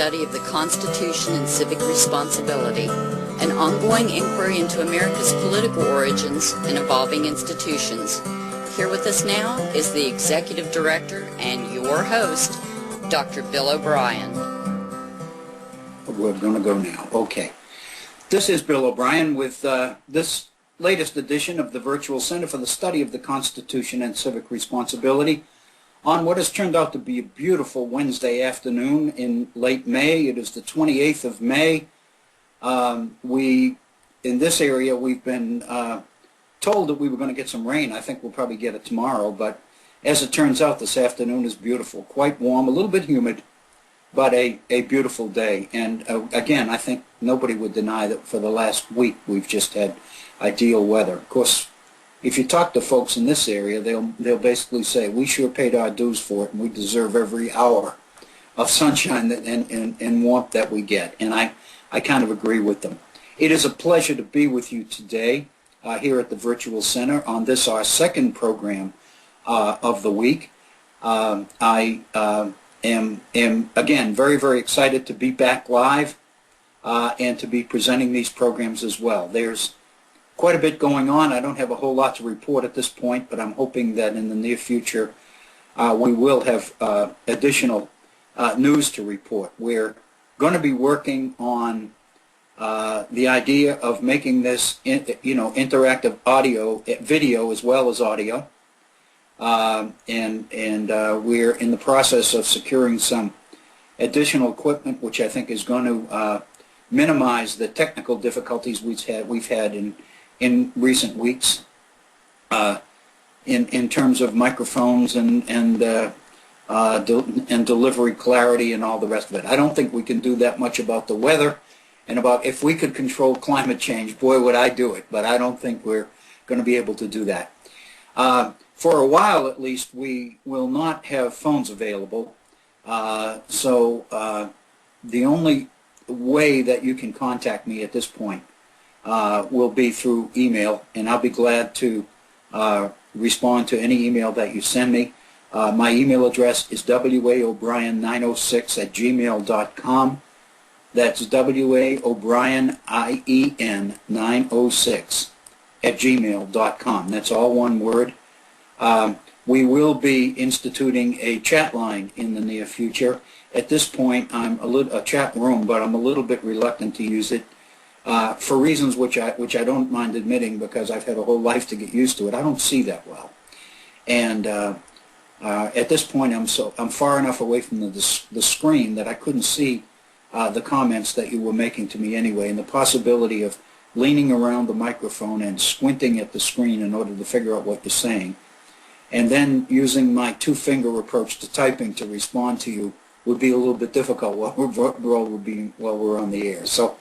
study of the Constitution and civic responsibility, an ongoing inquiry into America's political origins and evolving institutions. Here with us now is the Executive Director and your host, Dr. Bill O'Brien. We're going to go now. Okay. This is Bill O'Brien with this latest edition of the Virtual Center for the Study of the Constitution and Civic Responsibility on what has turned out to be a beautiful Wednesday afternoon in late May. It is the 28th of May. In this area, we've been told that we were going to get some rain. I think we'll probably get it tomorrow, but as it turns out, this afternoon is beautiful, quite warm, a little bit humid, but a beautiful day. And again, I think nobody would deny that for the last week we've just had ideal weather. Of course, if you talk to folks in this area, they'll basically say, we sure paid our dues for it and we deserve every hour of sunshine and warmth that we get. And I kind of agree with them. It is a pleasure to be with you today here at the Virtual Center on this, our second program of the week. I am again very, very excited to be back live and to be presenting these programs as well. There's quite a bit going on. I don't have a whole lot to report at this point, but I'm hoping that in the near future we will have additional news to report. We're going to be working on the idea of making this interactive video as well as audio. And we're in the process of securing some additional equipment, which I think is going to minimize the technical difficulties we've had in recent weeks in terms of microphones and delivery clarity and all the rest of it. I don't think we can do that much about the weather, and about if we could control climate change, boy, would I do it. But I don't think we're going to be able to do that. For a while, at least, we will not have phones available. So the only way that you can contact me at this point will be through email, and I'll be glad to respond to any email that you send me. My email address is waobrien906@gmail.com. That's waobrien906@gmail.com. That's all one word. We will be instituting a chat line in the near future. At this point, I'm a chat room, but I'm a little bit reluctant to use it for reasons which I don't mind admitting, because I've had a whole life to get used to it. I don't see that well, and at this point, I'm far enough away from the screen that I couldn't see the comments that you were making to me anyway, and the possibility of leaning around the microphone and squinting at the screen in order to figure out what you're saying, and then using my two-finger approach to typing to respond to you would be a little bit difficult while we're on the air. So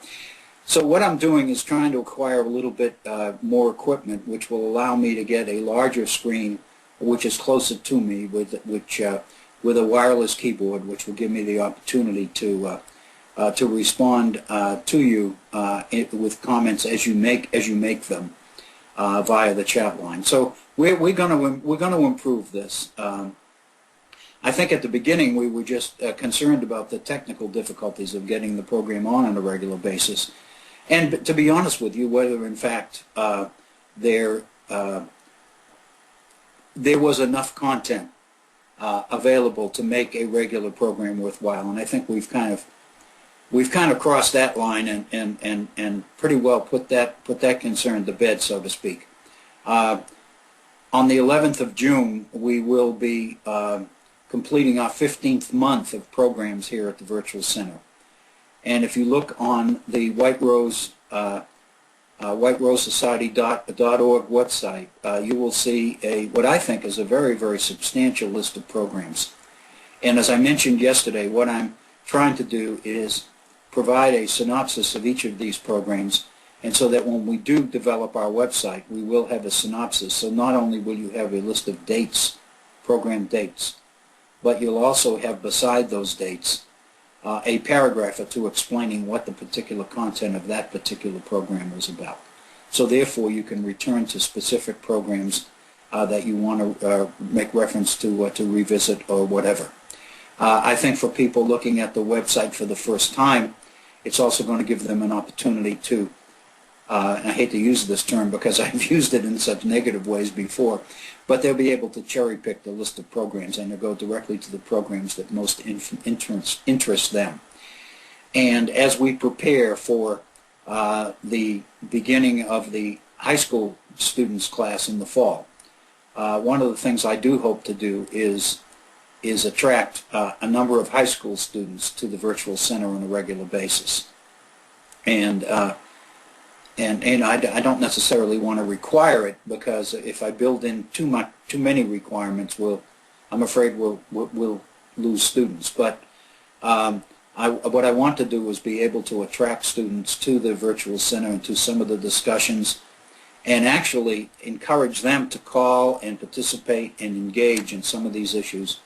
what I'm doing is trying to acquire a little bit more equipment, which will allow me to get a larger screen, which is closer to me, with a wireless keyboard, which will give me the opportunity to respond to you with comments as you make them via the chat line. So we're going to improve this. I think at the beginning we were just concerned about the technical difficulties of getting the program on a regular basis, and to be honest with you, whether in fact there was enough content available to make a regular program worthwhile. And I think we've kind of crossed that line and pretty well put that concern to bed, so to speak. On the 11th of June, we will be completing our 15th month of programs here at the Virtual Center. And if you look on the whiterosesociety.org website, you will see what I think is a very, very substantial list of programs. And as I mentioned yesterday, what I'm trying to do is provide a synopsis of each of these programs, and so that when we do develop our website, we will have a synopsis. So not only will you have a list of dates, program dates, but you'll also have beside those dates a paragraph or two explaining what the particular content of that particular program was about. So therefore you can return to specific programs that you want to make reference to revisit or whatever. I think for people looking at the website for the first time, it's also going to give them an opportunity to, and I hate to use this term because I've used it in such negative ways before, but they'll be able to cherry pick the list of programs and they'll go directly to the programs that most interest them. And as we prepare for the beginning of the high school students class in the fall, one of the things I do hope to do is attract a number of high school students to the virtual center on a regular basis. And I don't necessarily want to require it, because if I build in too many requirements, I'm afraid we'll lose students. But what I want to do is be able to attract students to the virtual center and to some of the discussions, and actually encourage them to call and participate and engage in some of these issues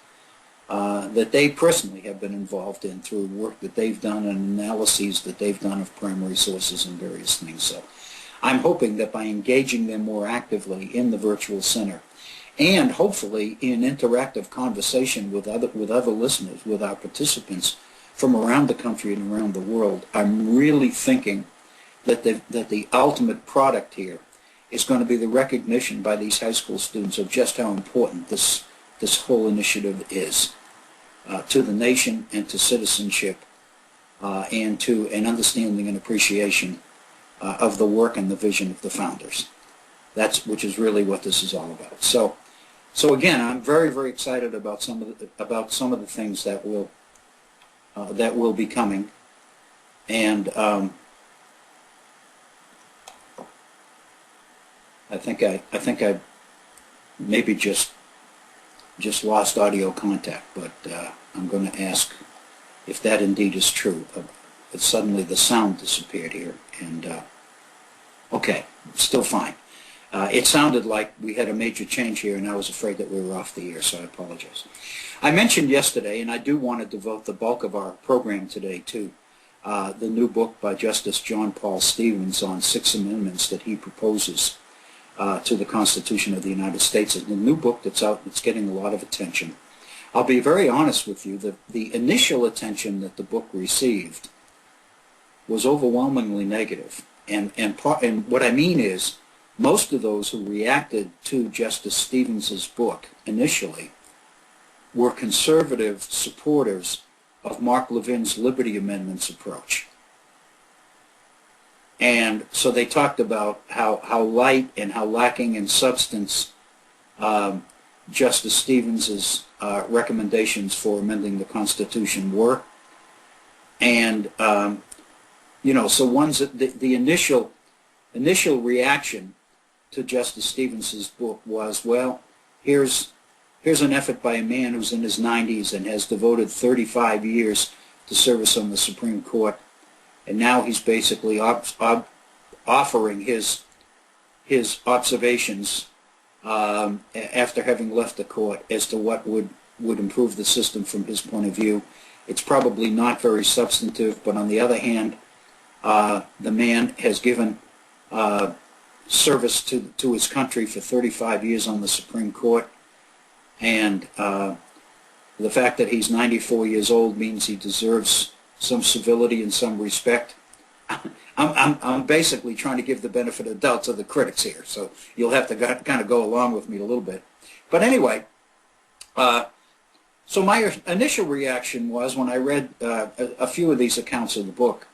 that they personally have been involved in through work that they've done and analyses that they've done of primary sources and various things. So I'm hoping that by engaging them more actively in the virtual center, and hopefully in interactive conversation with other listeners, with our participants from around the country and around the world, I'm really thinking that the ultimate product here is going to be the recognition by these high school students of just how important this whole initiative is to the nation and to citizenship, and to an understanding and appreciation of the work and the vision of the founders. Which is really what this is all about. So again, I'm very, very excited about some of the things that will be coming, and I think I maybe just lost audio contact, but I'm going to ask if that indeed is true. Suddenly the sound disappeared here, and okay, still fine. It sounded like we had a major change here, and I was afraid that we were off the air, so I apologize. I mentioned yesterday, and I do want to devote the bulk of our program today to the new book by Justice John Paul Stevens on 6 amendments that he proposes to the Constitution of the United States. It's a new book that's out, that's getting a lot of attention. I'll be very honest with you, the initial attention that the book received was overwhelmingly negative. And what I mean is, most of those who reacted to Justice Stevens's book initially were conservative supporters of Mark Levin's Liberty Amendments approach. And so they talked about how light and how lacking in substance Justice Stevens's recommendations for amending the Constitution were. And so the initial reaction to Justice Stevens's book was, well, here's an effort by a man who's in his 90s and has devoted 35 years to service on the Supreme Court, and now he's basically offering his observations after having left the court as to what would improve the system from his point of view. It's probably not very substantive, but on the other hand, the man has given service to his country for 35 years on the Supreme Court, and the fact that he's 94 years old means he deserves some civility and some respect. I'm basically trying to give the benefit of the doubt to the critics here, so you'll have to kind of go along with me a little bit. But anyway, so my initial reaction was, when I read a few of these accounts of the book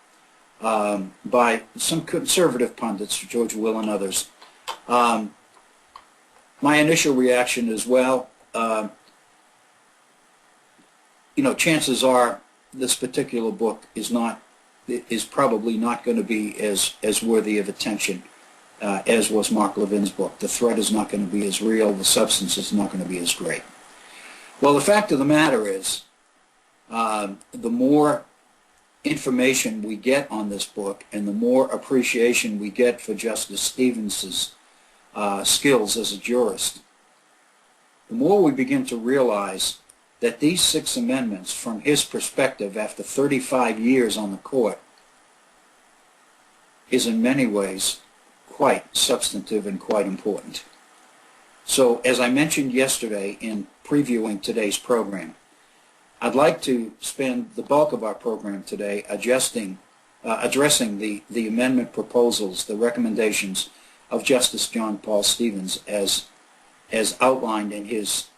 by some conservative pundits, George Will and others, my initial reaction is, well, chances are this particular book is probably not going to be as worthy of attention as was Mark Levin's book. The threat is not going to be as real. The substance is not going to be as great. Well, the fact of the matter is, the more information we get on this book and the more appreciation we get for Justice Stevens's skills as a jurist, the more we begin to realize that these 6 amendments, from his perspective after 35 years on the court, is in many ways quite substantive and quite important. So, as I mentioned yesterday in previewing today's program, I'd like to spend the bulk of our program today addressing the amendment proposals, the recommendations of Justice John Paul Stevens as outlined in his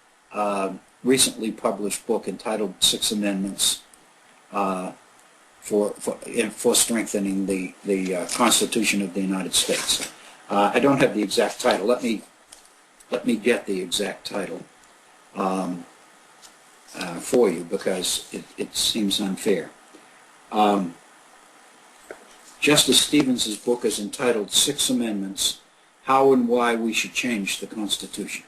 recently published book entitled Six Amendments for strengthening the Constitution of the United States. I don't have the exact title. Let me get the exact title for you, because it seems unfair. Justice Stevens' book is entitled Six Amendments, How and Why We Should Change the Constitution.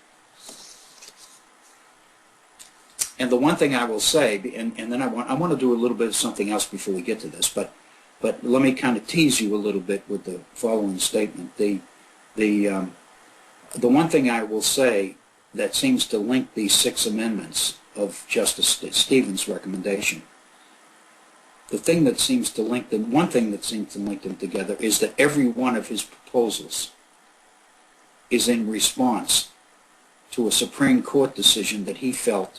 And the one thing I will say, and then I want to do a little bit of something else before we get to this, but let me kind of tease you a little bit with the following statement. The one thing I will say that seems to link these six amendments of Justice Stevens' recommendation, one thing that seems to link them together is that every one of his proposals is in response to a Supreme Court decision that he felt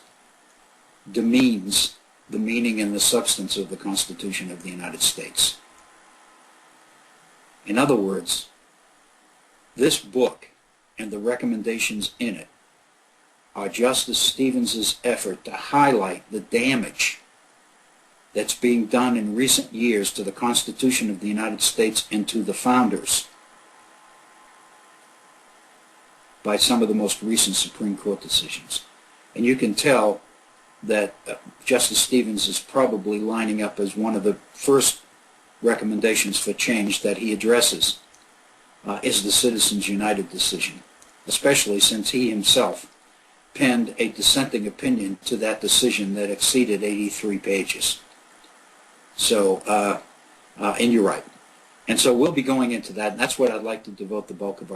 demeans the meaning and the substance of the Constitution of the United States. In other words, this book and the recommendations in it are Justice Stevens' effort to highlight the damage that's being done in recent years to the Constitution of the United States and to the founders by some of the most recent Supreme Court decisions. And you can tell that Justice Stevens is probably lining up as one of the first recommendations for change that he addresses is the Citizens United decision, especially since he himself penned a dissenting opinion to that decision that exceeded 83 pages. So, and you're right. And so we'll be going into that, and that's what I'd like to devote the bulk of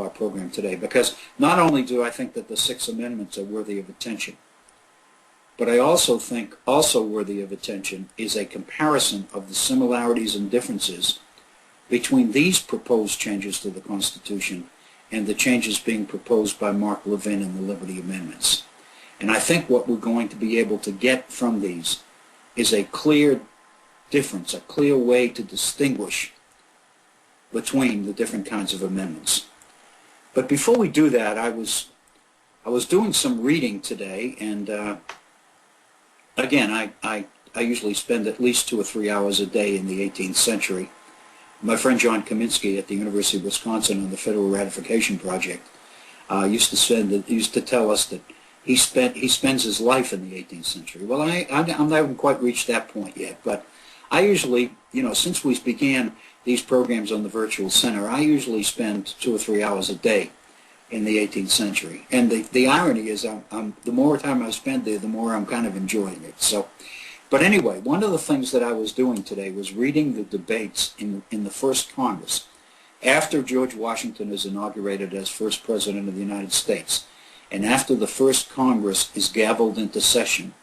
our program today, because not only do I think that the six amendments are worthy of attention, but I also think also worthy of attention is a comparison of the similarities and differences between these proposed changes to the Constitution and the changes being proposed by Mark Levin in the Liberty Amendments. And I think what we're going to be able to get from these is a clear difference, a clear way to distinguish between the different kinds of amendments. But before we do that, I was doing some reading today, and again, I usually spend at least 2 or 3 hours a day in the 18th century. My friend John Kaminsky at the University of Wisconsin on the Federal Ratification Project used to tell us that he spends his life in the 18th century. Well, I haven't quite reached that point yet, but I usually, since we began these programs on the Virtual Center, I usually spend 2 or 3 hours a day in the 18th century. And the irony is, the more time I spend there, the more I'm kind of enjoying it. So, but anyway, one of the things that I was doing today was reading the debates in the first Congress after George Washington is inaugurated as first President of the United States, and after the first Congress is gavelled into session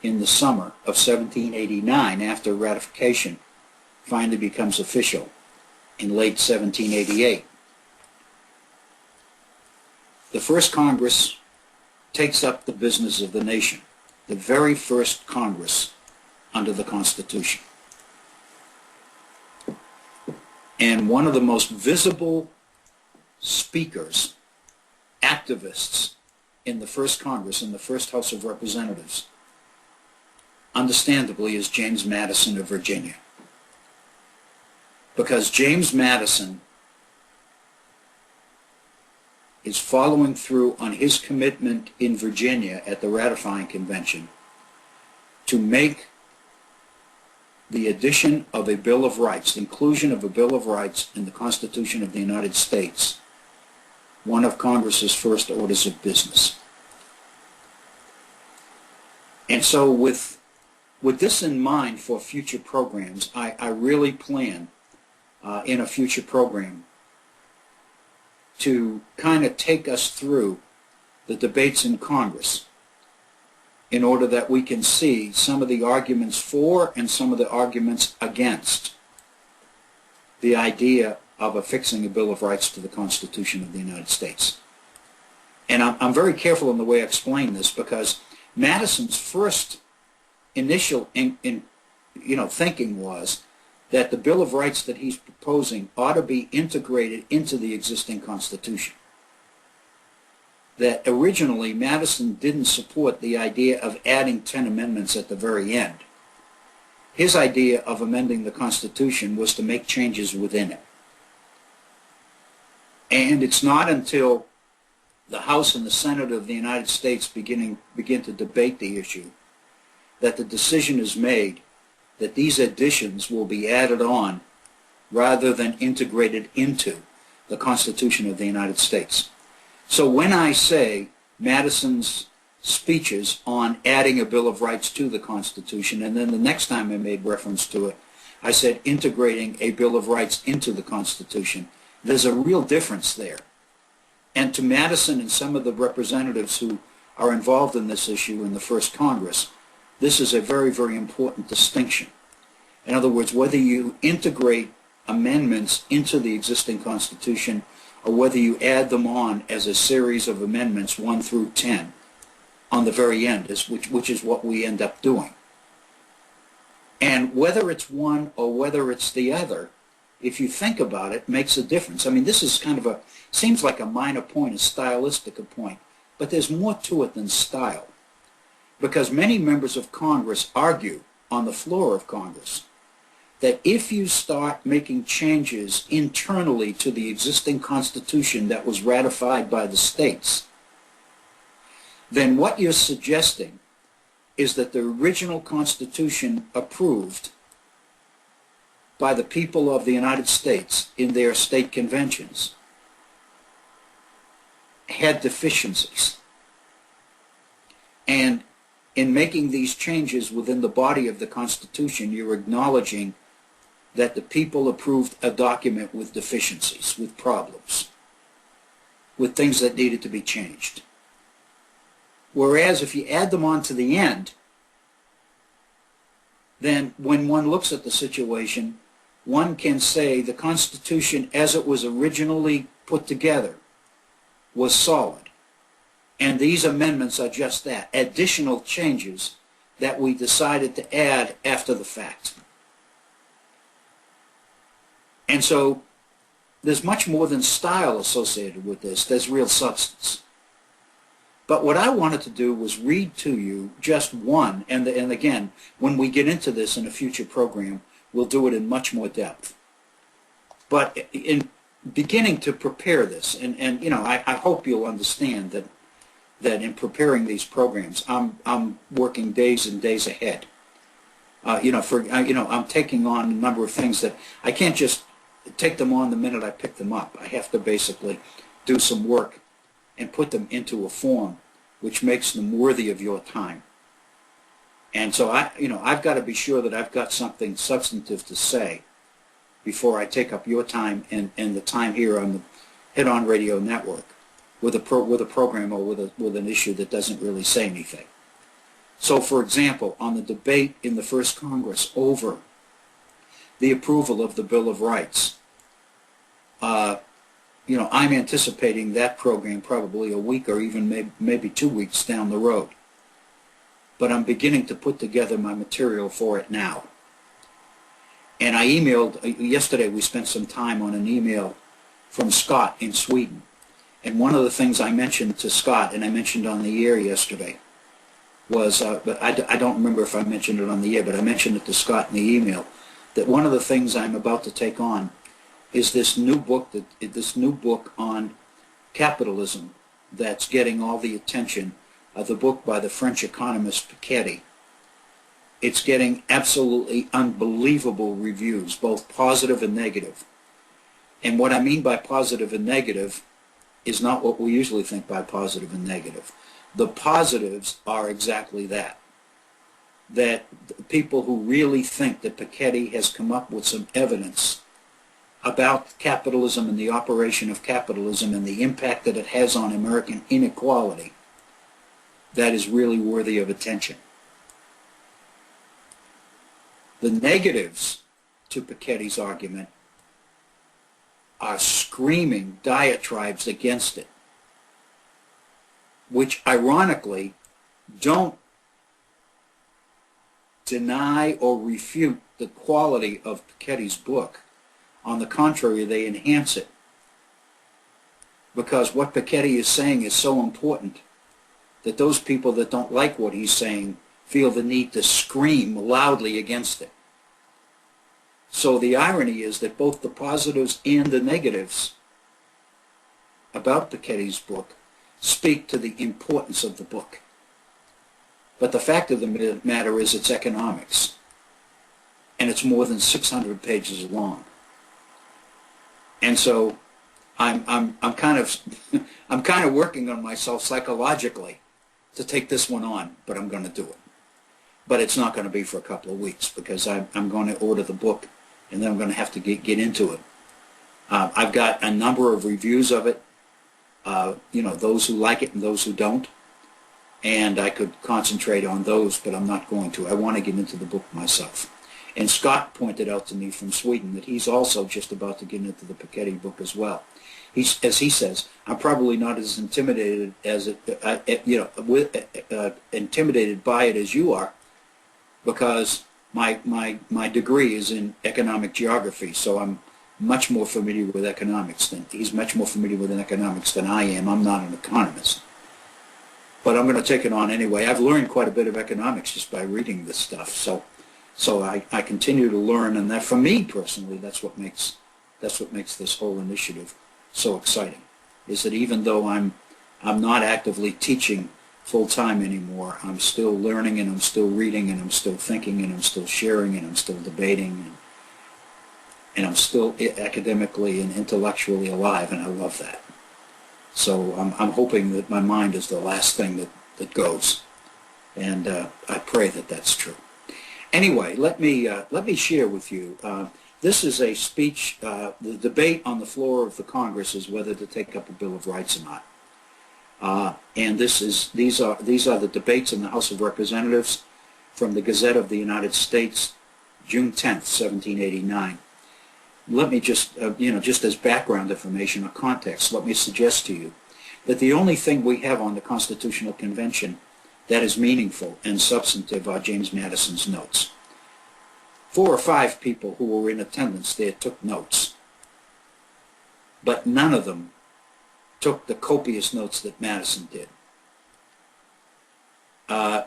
in the summer of 1789, after ratification finally becomes official in late 1788. The first Congress takes up the business of the nation, the very first Congress under the Constitution. And one of the most visible speakers, activists in the first Congress, in the first House of Representatives, understandably, is James Madison of Virginia. Because James Madison is following through on his commitment in Virginia at the ratifying convention to make the addition of a Bill of Rights, inclusion of a Bill of Rights in the Constitution of the United States, one of Congress's first orders of business. And so with this in mind for future programs, I really plan in a future program to kind of take us through the debates in Congress in order that we can see some of the arguments for and some of the arguments against the idea of affixing a Bill of Rights to the Constitution of the United States. And I'm very careful in the way I explain this, because Madison's first initial thinking was that the Bill of Rights that he's proposing ought to be integrated into the existing Constitution. That originally Madison didn't support the idea of adding 10 amendments at the very end. His idea of amending the Constitution was to make changes within it. And it's not until the House and the Senate of the United States begin to debate the issue that the decision is made that these additions will be added on rather than integrated into the Constitution of the United States. So when I say Madison's speeches on adding a Bill of Rights to the Constitution, and then the next time I made reference to it, I said integrating a Bill of Rights into the Constitution, there's a real difference there. And to Madison and some of the representatives who are involved in this issue in the first Congress, this is a very, very important distinction. In other words, whether you integrate amendments into the existing Constitution or whether you add them on as a series of amendments 1 through 10 on the very end, which is what we end up doing. And whether it's one or whether it's the other, if you think about it, makes a difference. I mean, this is kind of seems like a minor point, a stylistic point, but there's more to it than style. Because many members of Congress argue on the floor of Congress that if you start making changes internally to the existing Constitution that was ratified by the states, then what you're suggesting is that the original Constitution approved by the people of the United States in their state conventions had deficiencies. And in making these changes within the body of the Constitution, you're acknowledging that the people approved a document with deficiencies, with problems, with things that needed to be changed. Whereas if you add them on to the end, then when one looks at the situation, one can say the Constitution as it was originally put together was solid. And these amendments are just that, additional changes that we decided to add after the fact. And so there's much more than style associated with this. There's real substance. But what I wanted to do was read to you just one, and again, when we get into this in a future program, we'll do it in much more depth. But in beginning to prepare this, and I hope you'll understand that in preparing these programs, I'm working days and days ahead. I'm taking on a number of things that I can't just take them on the minute I pick them up. I have to basically do some work and put them into a form which makes them worthy of your time. And so I've got to be sure that I've got something substantive to say before I take up your time and the time here on the Hit On Radio Network with a program or with an issue that doesn't really say anything. So, for example, on the debate in the first Congress over the approval of the Bill of Rights, I'm anticipating that program probably a week or even maybe 2 weeks down the road. But I'm beginning to put together my material for it now. And I emailed, yesterday we spent some time on an email from Scott in Sweden. And one of the things I mentioned to Scott, and I mentioned on the air yesterday, was, but I don't remember if I mentioned it on the air, but I mentioned it to Scott in the email, that one of the things I'm about to take on is this new book on capitalism that's getting all the attention of the book by the French economist Piketty. It's getting absolutely unbelievable reviews, both positive and negative. And what I mean by positive and negative is not what we usually think by positive and negative. The positives are exactly that. That people who really think that Piketty has come up with some evidence about capitalism and the operation of capitalism and the impact that it has on American inequality, that is really worthy of attention. The negatives to Piketty's argument are screaming diatribes against it, which ironically don't deny or refute the quality of Piketty's book. On the contrary, they enhance it. Because what Piketty is saying is so important that those people that don't like what he's saying feel the need to scream loudly against it. So the irony is that both the positives and the negatives about Piketty's book speak to the importance of the book. But the fact of the matter is it's economics, and it's more than 600 pages long. And so I'm kind of working on myself psychologically to take this one on, but I'm going to do it. But it's not going to be for a couple of weeks because I'm going to order the book, and then I'm going to have to get into it. I've got a number of reviews of it, those who like it and those who don't, and I could concentrate on those, but I'm not going to. I want to get into the book myself. And Scott pointed out to me from Sweden that he's also just about to get into the Piketty book as well. As he says, I'm probably not as intimidated as intimidated by it as you are, because my degree is in economic geography, so I'm much more familiar with economics than he's much more familiar with economics than I am. I'm not an economist, but I'm going to take it on anyway. I've learned quite a bit of economics just by reading this stuff, so I continue to learn, and that for me personally, that's what makes this whole initiative so exciting. Is that even though I'm not actively teaching full-time anymore, I'm still learning, and I'm still reading, and I'm still thinking, and I'm still sharing, and I'm still debating, and I'm still academically and intellectually alive, and I love that. So I'm hoping that my mind is the last thing that goes, and I pray that that's true. Anyway, let me share with you. This is a speech. The debate on the floor of the Congress is whether to take up a Bill of Rights or not. And these are the debates in the House of Representatives from the Gazette of the United States, June 10th, 1789. Let me just, just as background information or context, let me suggest to you that the only thing we have on the Constitutional Convention that is meaningful and substantive are James Madison's notes. 4 or 5 people who were in attendance there took notes, but none of them took the copious notes that Madison did.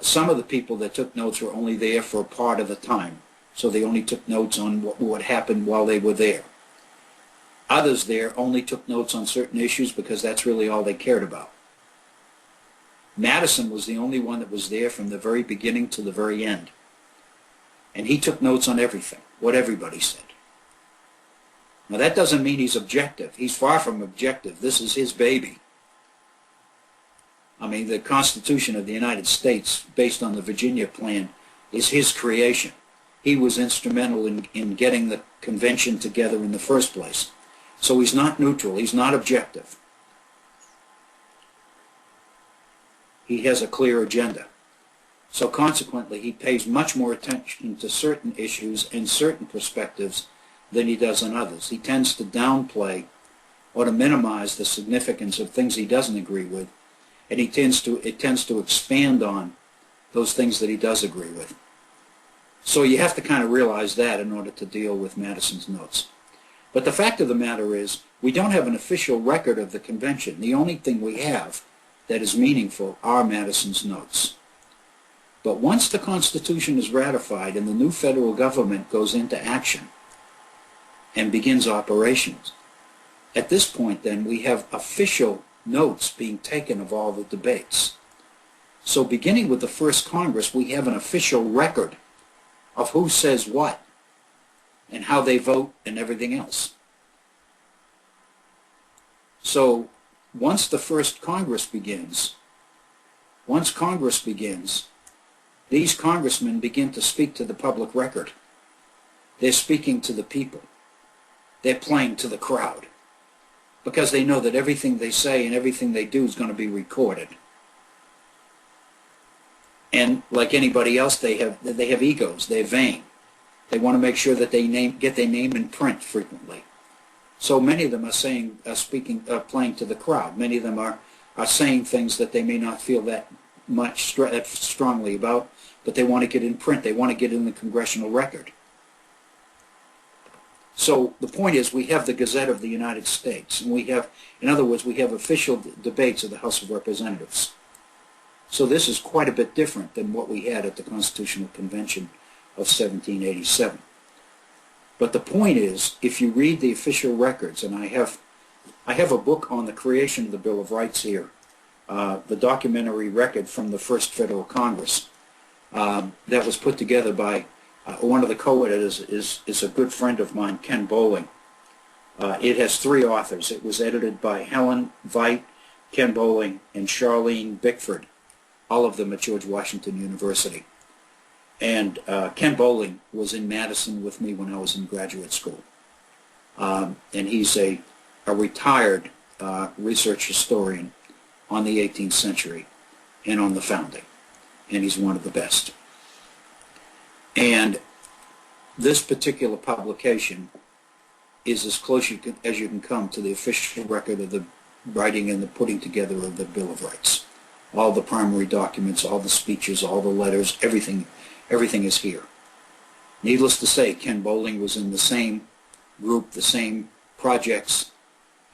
Some of the people that took notes were only there for a part of the time, so they only took notes on what happened while they were there. Others there only took notes on certain issues because that's really all they cared about. Madison was the only one that was there from the very beginning to the very end. And he took notes on everything, what everybody said. Now that doesn't mean he's objective. He's far from objective. This is his baby. I mean, the Constitution of the United States, based on the Virginia Plan, is his creation. He was instrumental in getting the convention together in the first place. So he's not neutral. He's not objective. He has a clear agenda. So consequently, he pays much more attention to certain issues and certain perspectives than he does on others. He tends to downplay or to minimize the significance of things he doesn't agree with, and it tends to expand on those things that he does agree with. So you have to kind of realize that in order to deal with Madison's notes. But the fact of the matter is, we don't have an official record of the convention. The only thing we have that is meaningful are Madison's notes. But once the Constitution is ratified and the new federal government goes into action and begins operations, at this point then we have official notes being taken of all the debates. So beginning with the first Congress, we have an official record of who says what and how they vote and everything else. So once the first Congress begins, these congressmen begin to speak to the public record. They're speaking to the people. They're playing to the crowd because they know that everything they say and everything they do is going to be recorded. And like anybody else, they have egos. They're vain. They want to make sure that they get their name in print frequently. So many of them are playing to the crowd. Many of them are saying things that they may not feel that strongly about, but they want to get in print. They want to get in the congressional record. So the point is, we have the Gazette of the United States, and we have, in other words, we have official debates of the House of Representatives. So this is quite a bit different than what we had at the Constitutional Convention of 1787. But the point is, if you read the official records, and I have a book on the creation of the Bill of Rights here, the documentary record from the first Federal Congress, that was put together by one of the co-editors is a good friend of mine, Ken Bowling. It has 3 authors. It was edited by Helen Veit, Ken Bowling, and Charlene Bickford, all of them at George Washington University. And Ken Bowling was in Madison with me when I was in graduate school. And he's a retired research historian on the 18th century and on the founding. And he's one of the best. And this particular publication is as close as you can come to the official record of the writing and the putting together of the Bill of Rights. All the primary documents, all the speeches, all the letters, everything is here. Needless to say, Ken Bowling was in the same group, the same projects,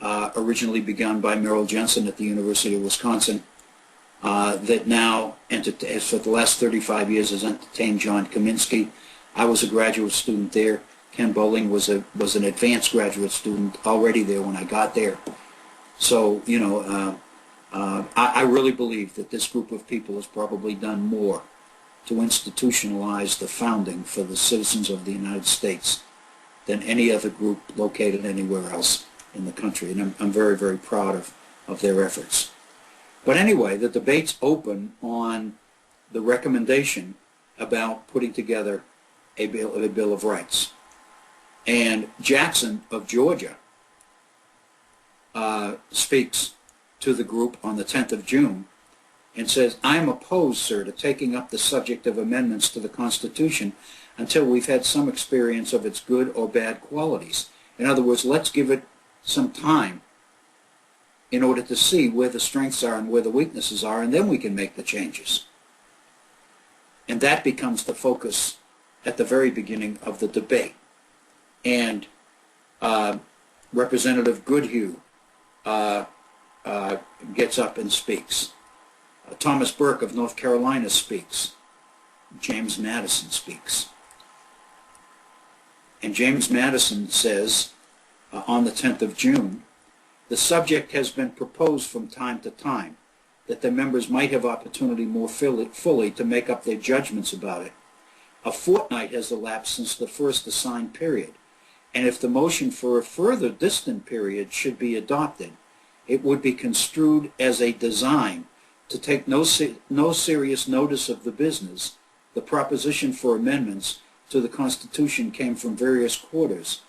originally begun by Merrill Jensen at the University of Wisconsin, that now, for the last 35 years, has entertained John Kaminsky. I was a graduate student there. Ken Bowling was an advanced graduate student already there when I got there. So, you know, I really believe that this group of people has probably done more to institutionalize the founding for the citizens of the United States than any other group located anywhere else in the country. And I'm very, very proud of their efforts. But anyway, the debates open on the recommendation about putting together a Bill of Rights. And Jackson of Georgia speaks to the group on the 10th of June and says, "I am opposed, sir, to taking up the subject of amendments to the Constitution until we've had some experience of its good or bad qualities. In other words, let's give it some time in order to see where the strengths are and where the weaknesses are, and then we can make the changes." And that becomes the focus at the very beginning of the debate. And Representative Goodhue gets up and speaks. Thomas Burke of North Carolina speaks. James Madison speaks. And James Madison says on the 10th of June, "The subject has been proposed from time to time, that the members might have opportunity more fully to make up their judgments about it. A fortnight has elapsed since the first assigned period, and if the motion for a further distant period should be adopted, it would be construed as a design to take no serious notice of the business. The proposition for amendments to the Constitution came from various quarters,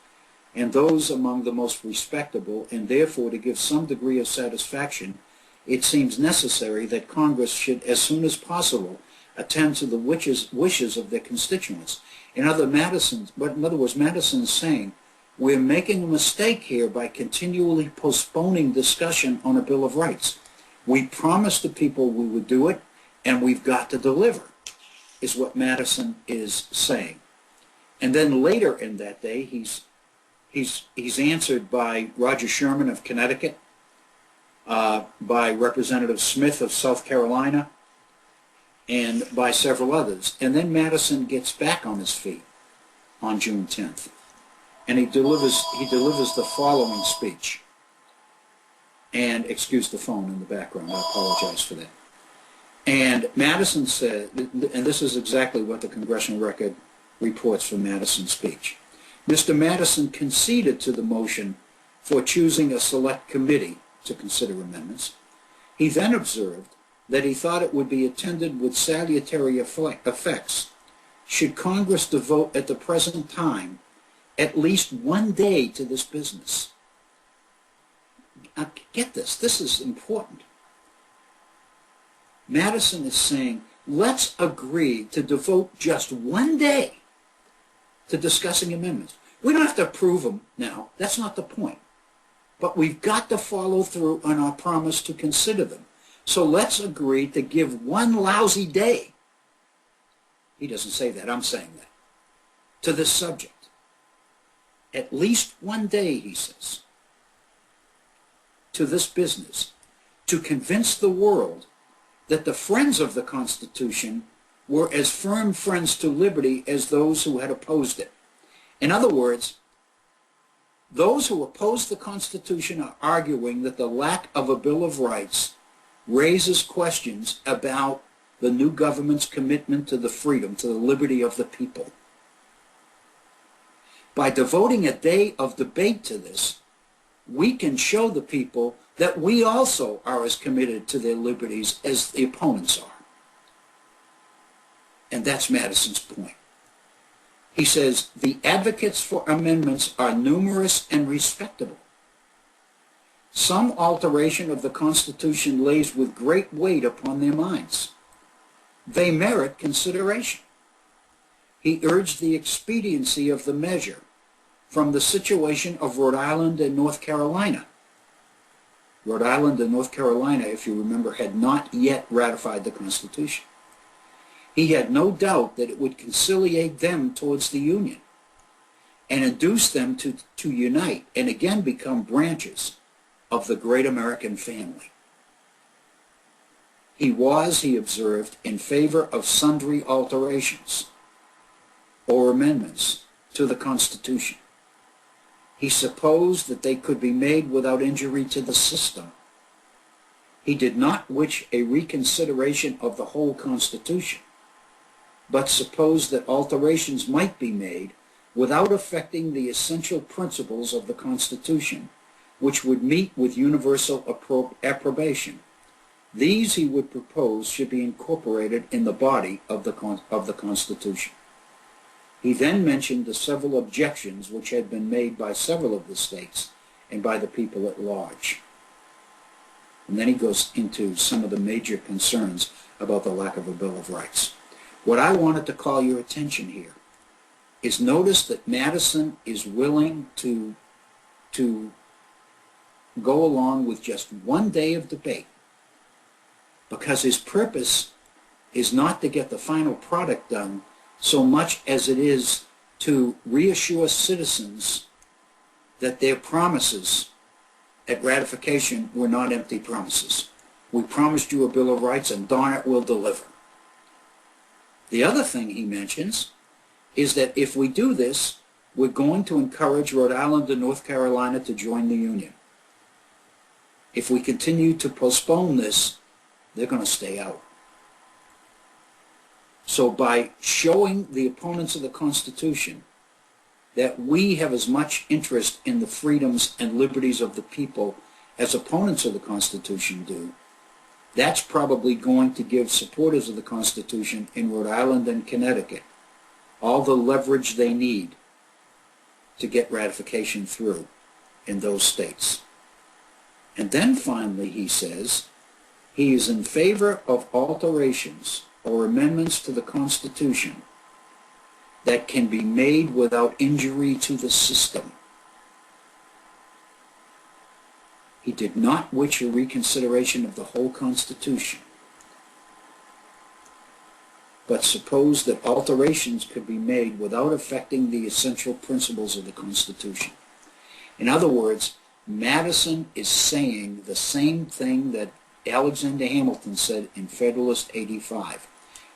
and those among the most respectable, and therefore to give some degree of satisfaction, it seems necessary that Congress should, as soon as possible, attend to the wishes of their constituents." In other words, Madison is saying, we're making a mistake here by continually postponing discussion on a Bill of Rights. We promised the people we would do it, and we've got to deliver, is what Madison is saying. And then later in that day, he's answered by Roger Sherman of Connecticut, by Representative Smith of South Carolina, and by several others. And then Madison gets back on his feet on June 10th, and he delivers the following speech. And excuse the phone in the background, I apologize for that. And Madison said, and this is exactly what the congressional record reports from Madison's speech. "Mr. Madison conceded to the motion for choosing a select committee to consider amendments. He then observed that he thought it would be attended with salutary effects should Congress devote at the present time at least one day to this business." Now, get this. This is important. Madison is saying, let's agree to devote just one day to discussing amendments. We don't have to approve them now. That's not the point. But we've got to follow through on our promise to consider them. So let's agree to give one lousy day He doesn't say that. I'm saying that. To this subject. At least one day, he says, to this business, to convince the world that the friends of the Constitution were as firm friends to liberty as those who had opposed it. In other words, those who oppose the Constitution are arguing that the lack of a Bill of Rights raises questions about the new government's commitment to the freedom, to the liberty of the people. By devoting a day of debate to this, we can show the people that we also are as committed to their liberties as the opponents are. And that's Madison's point. He says, the advocates for amendments are numerous and respectable. Some alteration of the Constitution lays with great weight upon their minds. They merit consideration. He urged the expediency of the measure from the situation of Rhode Island and North Carolina. Rhode Island and North Carolina, if you remember, had not yet ratified the Constitution. He had no doubt that it would conciliate them towards the Union and induce them to unite and again become branches of the great American family. He was, he observed, in favor of sundry alterations or amendments to the Constitution. He supposed that they could be made without injury to the system. He did not wish a reconsideration of the whole Constitution, but supposed that alterations might be made without affecting the essential principles of the Constitution, which would meet with universal approbation. These, he would propose, should be incorporated in the body of the Constitution. He then mentioned the several objections which had been made by several of the states and by the people at large. And then he goes into some of the major concerns about the lack of a Bill of Rights. What I wanted to call your attention here is notice that Madison is willing to go along with just one day of debate because his purpose is not to get the final product done so much as it is to reassure citizens that their promises at ratification were not empty promises. We promised you a Bill of Rights and darn it, we'll deliver. The other thing he mentions is that if we do this, we're going to encourage Rhode Island and North Carolina to join the Union. If we continue to postpone this, they're going to stay out. So by showing the opponents of the Constitution that we have as much interest in the freedoms and liberties of the people as opponents of the Constitution do, that's probably going to give supporters of the Constitution in Rhode Island and Connecticut all the leverage they need to get ratification through in those states. And then finally he says he is in favor of alterations or amendments to the Constitution that can be made without injury to the system. He did not wish a reconsideration of the whole Constitution, but supposed that alterations could be made without affecting the essential principles of the Constitution. In other words, Madison is saying the same thing that Alexander Hamilton said in Federalist 85.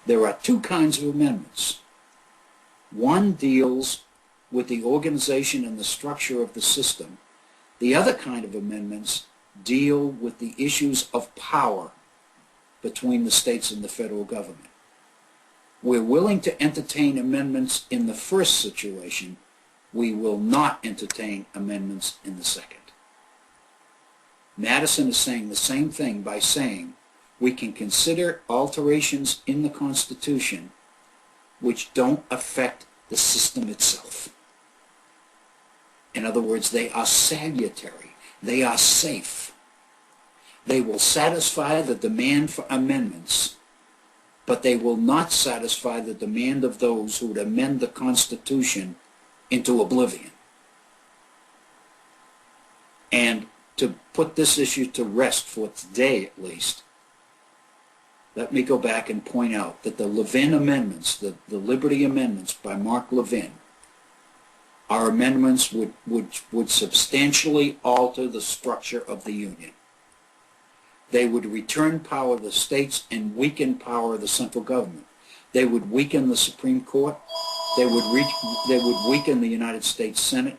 There are two kinds of amendments. One deals with the organization and the structure of the system. The other kind of amendments deal with the issues of power between the states and the federal government. We're willing to entertain amendments in the first situation. We will not entertain amendments in the second. Madison is saying the same thing by saying we can consider alterations in the Constitution which don't affect the system itself. In other words, they are salutary. They are safe. They will satisfy the demand for amendments, but they will not satisfy the demand of those who would amend the Constitution into oblivion. And to put this issue to rest for today at least, let me go back and point out that the Levin amendments, the Liberty amendments by Mark Levin, are amendments would substantially alter the structure of the Union. They would return power to the states and weaken power of the central government. They would weaken the Supreme Court. They would weaken the United States Senate.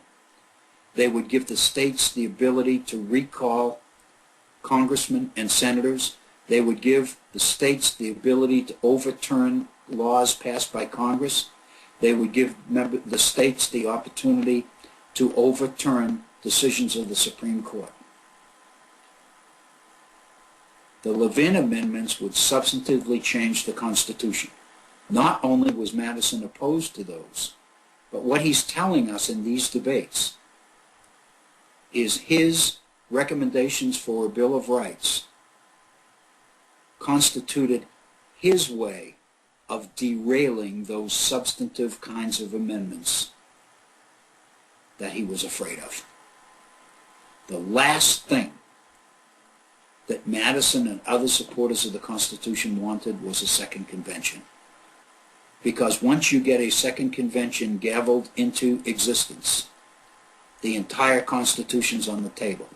They would give the states the ability to recall congressmen and senators. They would give the states the ability to overturn laws passed by Congress. They would give the states the opportunity to overturn decisions of the Supreme Court. The Levin amendments would substantively change the Constitution. Not only was Madison opposed to those, but what he's telling us in these debates is his recommendations for a Bill of Rights constituted his way of derailing those substantive kinds of amendments that he was afraid of. The last thing that Madison and other supporters of the Constitution wanted was a second convention. Because once you get a second convention gavelled into existence, the entire Constitution's on the table.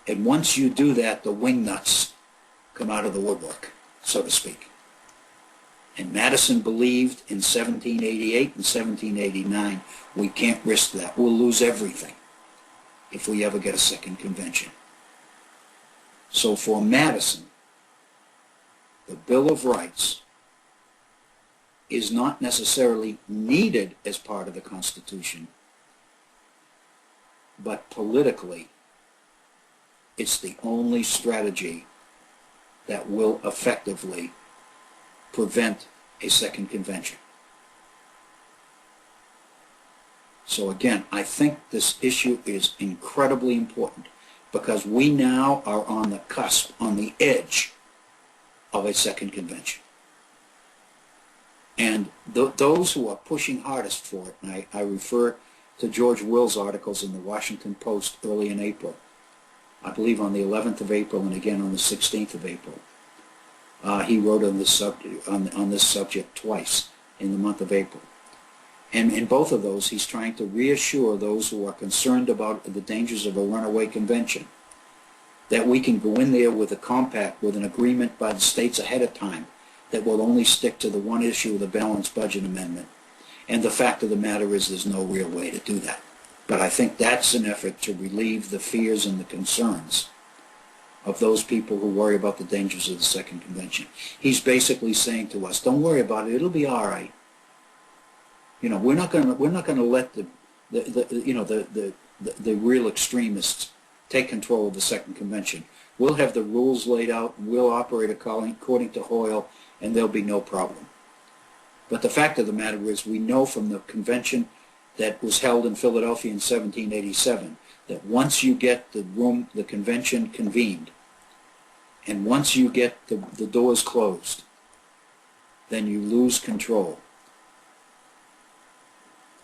And once you do that, the wingnuts come out of the woodwork, so to speak. And Madison believed in 1788 and 1789, we can't risk that. We'll lose everything if we ever get a second convention. So for Madison, the Bill of Rights is not necessarily needed as part of the Constitution, but politically, it's the only strategy that will effectively prevent a second convention. So again, I think this issue is incredibly important because we now are on the cusp, on the edge of a second convention. And those who are pushing hardest for it, and I refer to George Will's articles in the Washington Post early in April, I believe on the 11th of April and again on the 16th of April. He wrote on this subject twice in the month of April. And in both of those, he's trying to reassure those who are concerned about the dangers of a runaway convention that we can go in there with a compact, with an agreement by the states ahead of time that will only stick to the one issue of the balanced budget amendment. And the fact of the matter is there's no real way to do that. But I think that's an effort to relieve the fears and the concerns of those people who worry about the dangers of the second convention. He's basically saying to us, don't worry about it, it'll be all right. You know, we're not going to let the real extremists take control of the second convention. We'll have the rules laid out, and we'll operate according to Hoyle, and there'll be no problem. But the fact of the matter is, we know from the convention that was held in Philadelphia in 1787 that once you get the convention convened, and once you get the doors closed, then you lose control.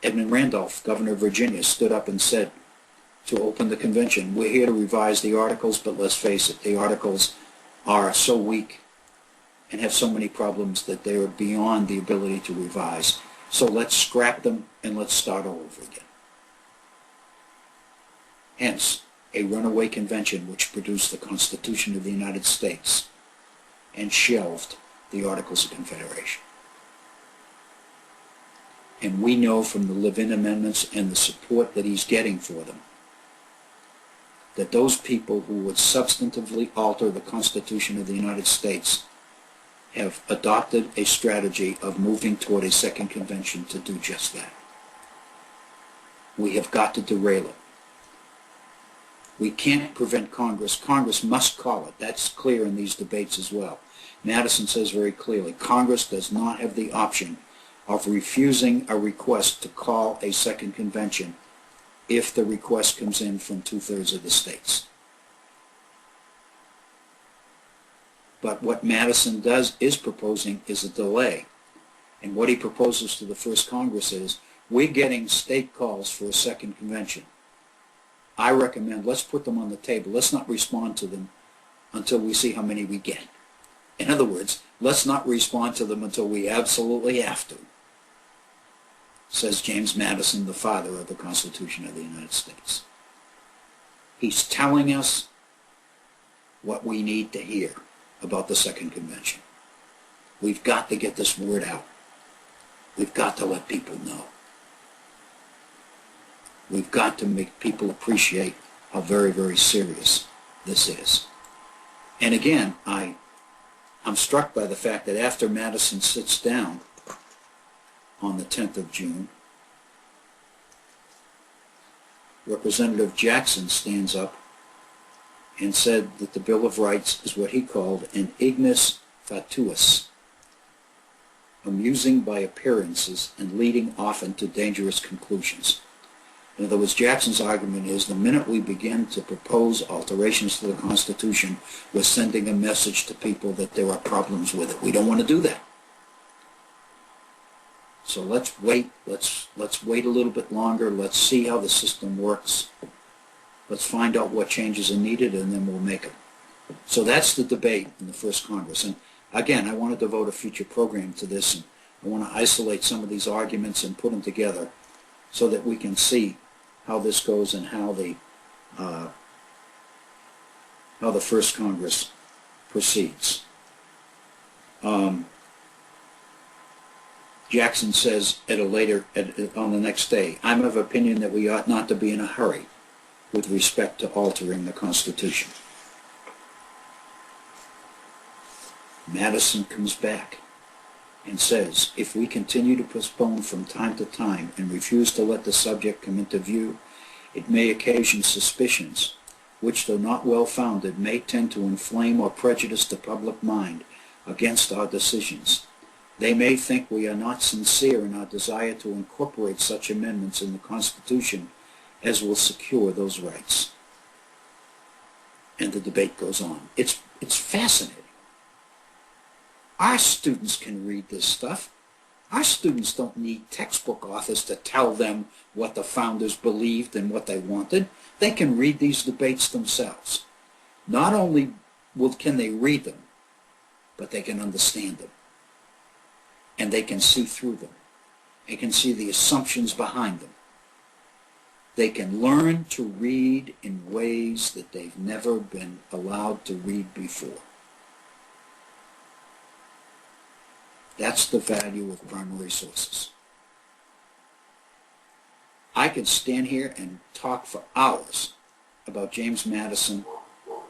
Edmund Randolph, governor of Virginia, stood up and said to open the convention, we're here to revise the articles, but let's face it, the articles are so weak and have so many problems that they are beyond the ability to revise. So let's scrap them and let's start all over again. Hence, a runaway convention which produced the Constitution of the United States and shelved the Articles of Confederation. And we know from the Levin amendments and the support that he's getting for them that those people who would substantively alter the Constitution of the United States have adopted a strategy of moving toward a second convention to do just that. We have got to derail it. We can't prevent Congress. Congress must call it. That's clear in these debates as well. Madison says very clearly, Congress does not have the option of refusing a request to call a second convention if the request comes in from 2/3 of the states. But what Madison is proposing is a delay. And what he proposes to the first Congress is, we're getting state calls for a second convention. I recommend let's put them on the table. Let's not respond to them until we see how many we get. In other words, let's not respond to them until we absolutely have to, says James Madison, the father of the Constitution of the United States. He's telling us what we need to hear about the Second Convention. We've got to get this word out. We've got to let people know. We've got to make people appreciate how very, very serious this is. And again, I'm struck by the fact that after Madison sits down on the 10th of June, Representative Jackson stands up and said that the Bill of Rights is what he called an ignis fatuus, amusing by appearances and leading often to dangerous conclusions. In other words, Jackson's argument is the minute we begin to propose alterations to the Constitution, we're sending a message to people that there are problems with it. We don't want to do that. So let's wait. Let's wait a little bit longer. Let's see how the system works. Let's find out what changes are needed, and then we'll make them. So that's the debate in the first Congress. And again, I want to devote a future program to this, and I want to isolate some of these arguments and put them together so that we can see how this goes and how the first Congress proceeds. Jackson says on the next day, I'm of opinion that we ought not to be in a hurry with respect to altering the Constitution. Madison comes back and says, if we continue to postpone from time to time and refuse to let the subject come into view, it may occasion suspicions, which, though not well-founded, may tend to inflame or prejudice the public mind against our decisions. They may think we are not sincere in our desire to incorporate such amendments in the Constitution as will secure those rights. And the debate goes on. It's fascinating. Our students can read this stuff. Our students don't need textbook authors to tell them what the founders believed and what they wanted. They can read these debates themselves. Not only can they read them, but they can understand them. And they can see through them. They can see the assumptions behind them. They can learn to read in ways that they've never been allowed to read before. That's the value of primary sources. I could stand here and talk for hours about James Madison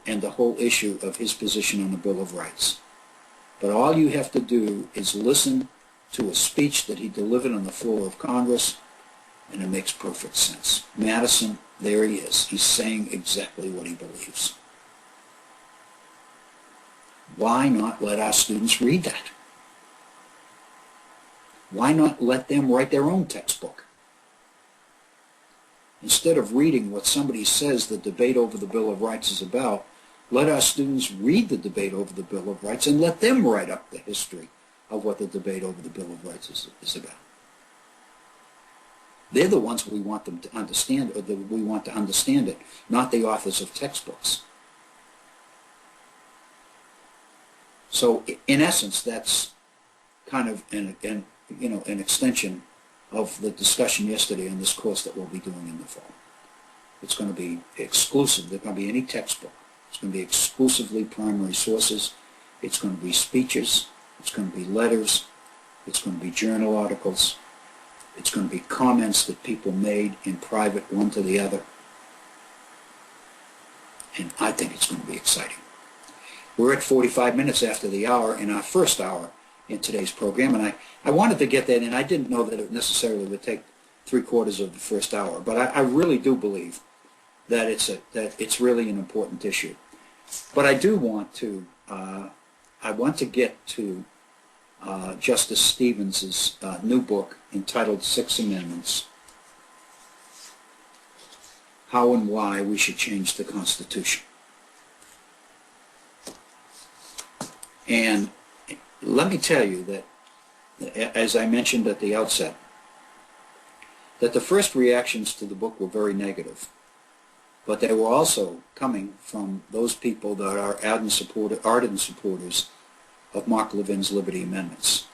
and the whole issue of his position on the Bill of Rights. But all you have to do is listen to a speech that he delivered on the floor of Congress, and it makes perfect sense. Madison, there he is. He's saying exactly what he believes. Why not let our students read that? Why not let them write their own textbook? Instead of reading what somebody says the debate over the Bill of Rights is about, let our students read the debate over the Bill of Rights and let them write up the history of what the debate over the Bill of Rights is about. They're the ones we want them to understand, or that we want to understand it, not the authors of textbooks. So, in essence, that's kind of an extension of the discussion yesterday on this course that we'll be doing in the fall. It's going to be exclusive. There's going to be any textbook. It's going to be exclusively primary sources. It's going to be speeches. It's going to be letters. It's going to be journal articles. It's going to be comments that people made in private, one to the other. And I think it's going to be exciting. We're at 45 minutes after the hour in our first hour in today's program, and I wanted to get that in. I didn't know that it necessarily would take 3/4 of the first hour, but I really do believe that it's really an important issue. But I do want to get to Justice Stevens's new book entitled Six Amendments: How and Why We Should Change the Constitution. And let me tell you that, as I mentioned at the outset, that the first reactions to the book were very negative. But they were also coming from those people that are ardent supporters of Mark Levin's Liberty Amendments.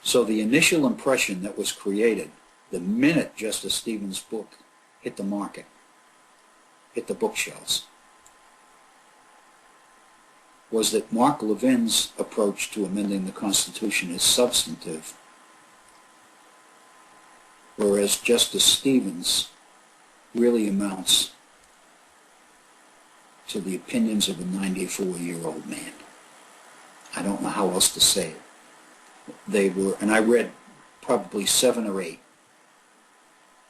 So the initial impression that was created the minute Justice Stevens' book hit the market, hit the bookshelves, was that Mark Levin's approach to amending the Constitution is substantive, whereas Justice Stevens really amounts to the opinions of a 94-year-old man. I don't know how else to say it. They were, and I read probably 7 or 8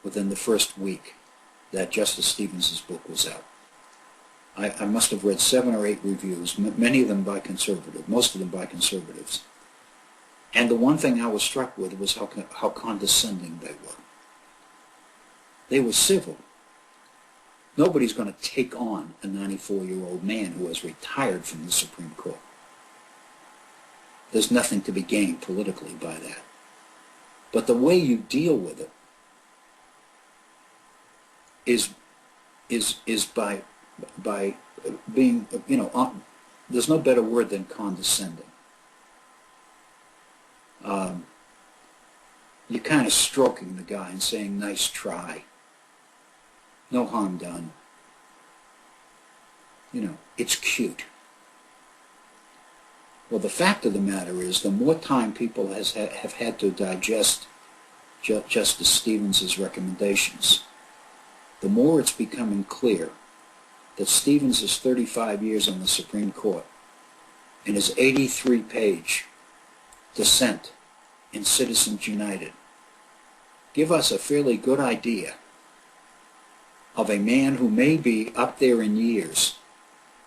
within the first week that Justice Stevens' book was out. I must have read 7 or 8 reviews, many of them by conservatives, most of them by conservatives. And the one thing I was struck with was how condescending they were. They were civil. Nobody's going to take on a 94-year-old man who has retired from the Supreme Court. There's nothing to be gained politically by that. But the way you deal with it is by being, there's no better word than condescending. You're kind of stroking the guy and saying, nice try. No harm done. It's cute. Well, the fact of the matter is, the more time people have had to digest Justice Stevens' recommendations, the more it's becoming clear that Stevens' 35 years on the Supreme Court and his 83-page dissent in Citizens United give us a fairly good idea of a man who may be up there in years,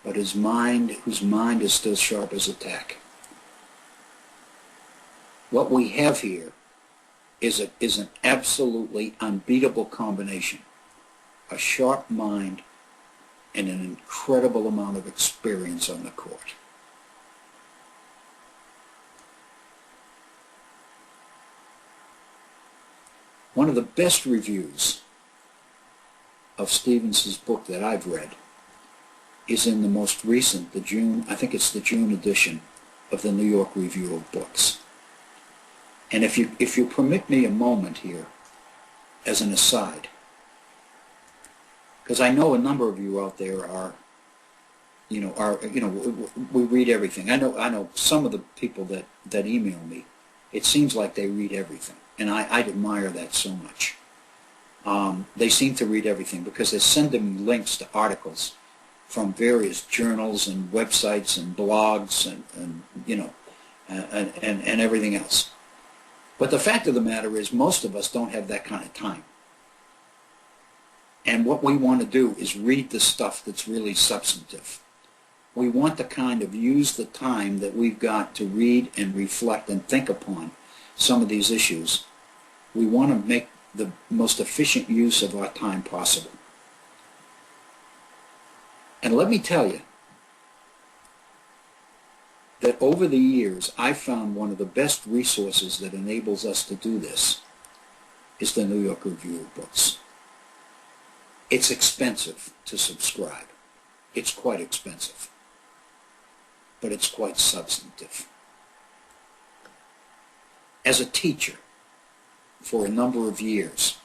but whose mind is still sharp as a tack. What we have here is an absolutely unbeatable combination: a sharp mind and an incredible amount of experience on the court. One of the best reviews of Stevens' book that I've read is in the most recent, the June edition of the New York Review of Books. And if you permit me a moment here, as an aside, because I know a number of you out there we read everything. I know some of the people that email me, it seems like they read everything, and I admire that so much. They seem to read everything because they're sending me links to articles from various journals and websites and blogs and everything else. But the fact of the matter is, most of us don't have that kind of time. And what we want to do is read the stuff that's really substantive. We want to kind of use the time that we've got to read and reflect and think upon some of these issues. We want to make the most efficient use of our time possible. And let me tell you that over the years, I've found one of the best resources that enables us to do this is the New York Review of Books. It's expensive to subscribe. It's quite expensive. But it's quite substantive. As a teacher, for a number of years,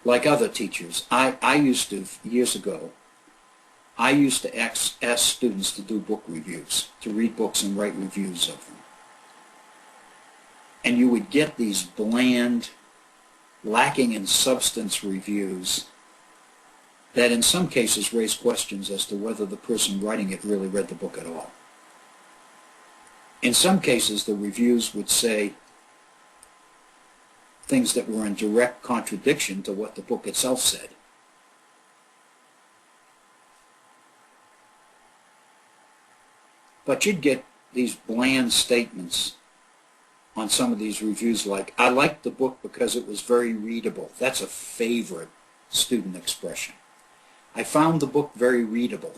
like other teachers, I used to, years ago, I used to ask students to do book reviews, to read books and write reviews of them. And you would get these bland, lacking in substance reviews that in some cases raise questions as to whether the person writing it really read the book at all. In some cases, the reviews would say things that were in direct contradiction to what the book itself said. But you'd get these bland statements on some of these reviews like, I liked the book because it was very readable. That's a favorite student expression. I found the book very readable.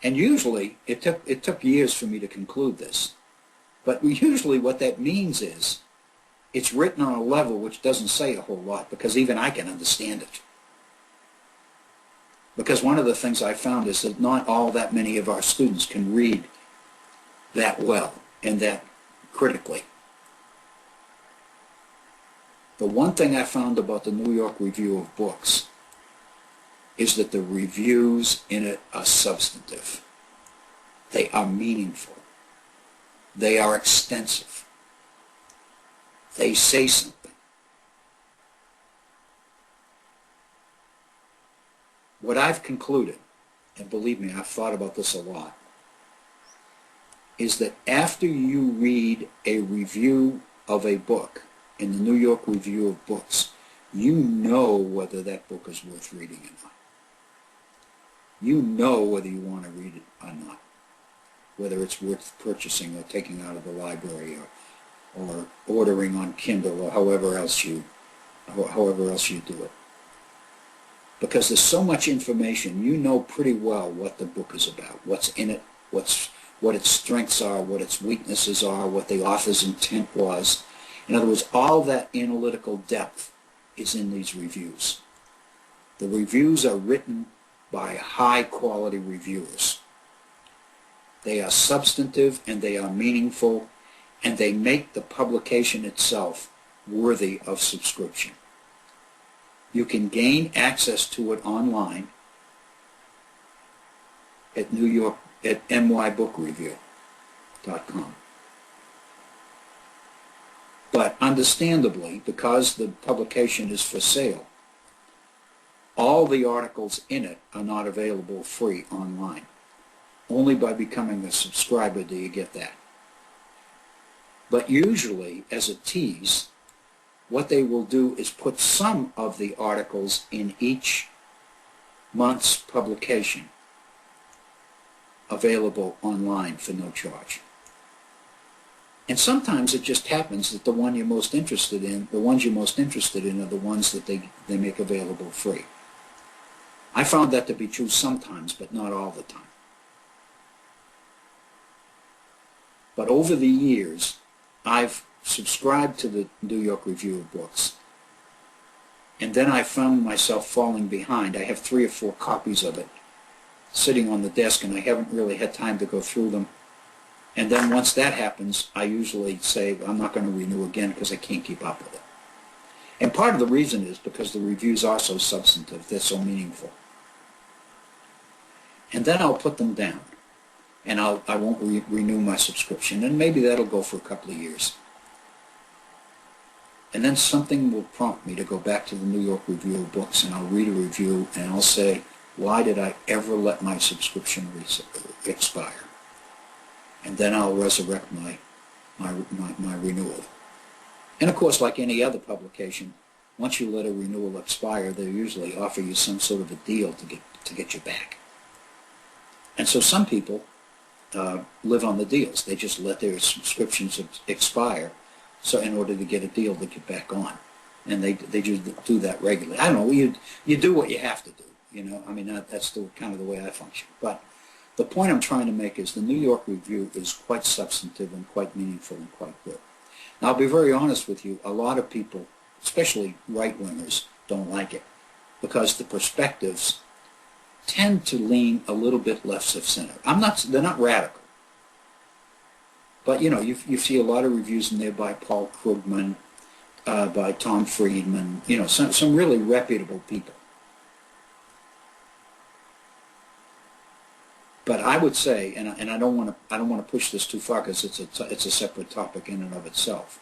And usually, it took years for me to conclude this, but usually what that means is it's written on a level which doesn't say a whole lot because even I can understand it. Because one of the things I found is that not all that many of our students can read that well and that critically. The one thing I found about the New York Review of Books is that the reviews in it are substantive. They are meaningful. They are extensive. They say something. What I've concluded, and believe me, I've thought about this a lot, is that after you read a review of a book in the New York Review of Books, you know whether that book is worth reading or not. You know whether you want to read it or not, whether it's worth purchasing or taking out of the library or ordering on Kindle or however else you do it. Because there's so much information, you know pretty well what the book is about, what's in it, what its strengths are, what its weaknesses are, what the author's intent was. In other words, all that analytical depth is in these reviews. The reviews are written by high-quality reviewers. They are substantive and they are meaningful, and they make the publication itself worthy of subscription. You can gain access to it online at nybookrareview.com. But understandably, because the publication is for sale, all the articles in it are not available free online. Only by becoming a subscriber do you get that. But usually, as a tease, what they will do is put some of the articles in each month's publication available online for no charge. And sometimes it just happens that the ones you're most interested in are the ones that they make available free. I found that to be true sometimes, but not all the time. But over the years, I've subscribed to the New York Review of Books, and then I found myself falling behind. I have 3 or 4 copies of it sitting on the desk, and I haven't really had time to go through them. And then once that happens, I usually say I'm not going to renew again because I can't keep up with it. And part of the reason is because the reviews are so substantive, they're so meaningful. And then I'll put them down, and I won't renew my subscription, and maybe that'll go for a couple of years. And then something will prompt me to go back to the New York Review of Books, and I'll read a review, and I'll say, why did I ever let my subscription expire? And then I'll resurrect my renewal. And of course, like any other publication, once you let a renewal expire, they usually offer you some sort of a deal to get you back. And so some people live on the deals. They just let their subscriptions expire, so in order to get a deal to get back on. And they just do that regularly. I don't know, you do what you have to do, you know. I mean, that's kind of the way I function. But the point I'm trying to make is the New York Review is quite substantive and quite meaningful and quite good. Now, I'll be very honest with you, a lot of people, especially right-wingers, don't like it because the perspectives tend to lean a little bit left of center. They're not radical. But, you know, you see a lot of reviews in there by Paul Krugman, by Tom Friedman, you know, some really reputable people. But I would say, and I don't want to push this too far because it's a separate topic in and of itself.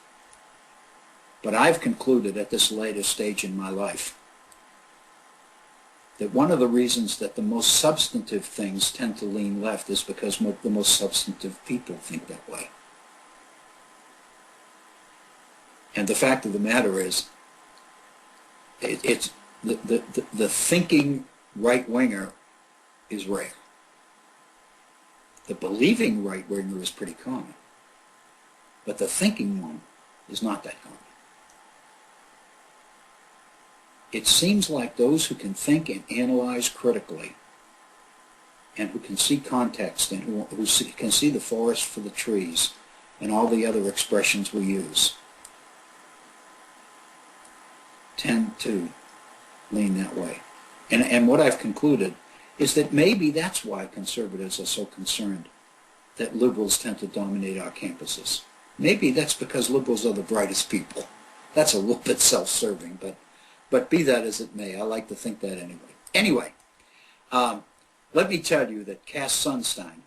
But I've concluded at this later stage in my life that one of the reasons that the most substantive things tend to lean left is because the most substantive people think that way. And the fact of the matter is, it's the thinking right-winger is rare. The believing right-winger is pretty common. But the thinking one is not that common. It seems like those who can think and analyze critically and who can see context and who can see the forest for the trees and all the other expressions we use tend to lean that way. And what I've concluded is that maybe that's why conservatives are so concerned that liberals tend to dominate our campuses. Maybe that's because liberals are the brightest people. That's a little bit self-serving, but be that as it may, I like to think that anyway. Anyway, let me tell you that Cass Sunstein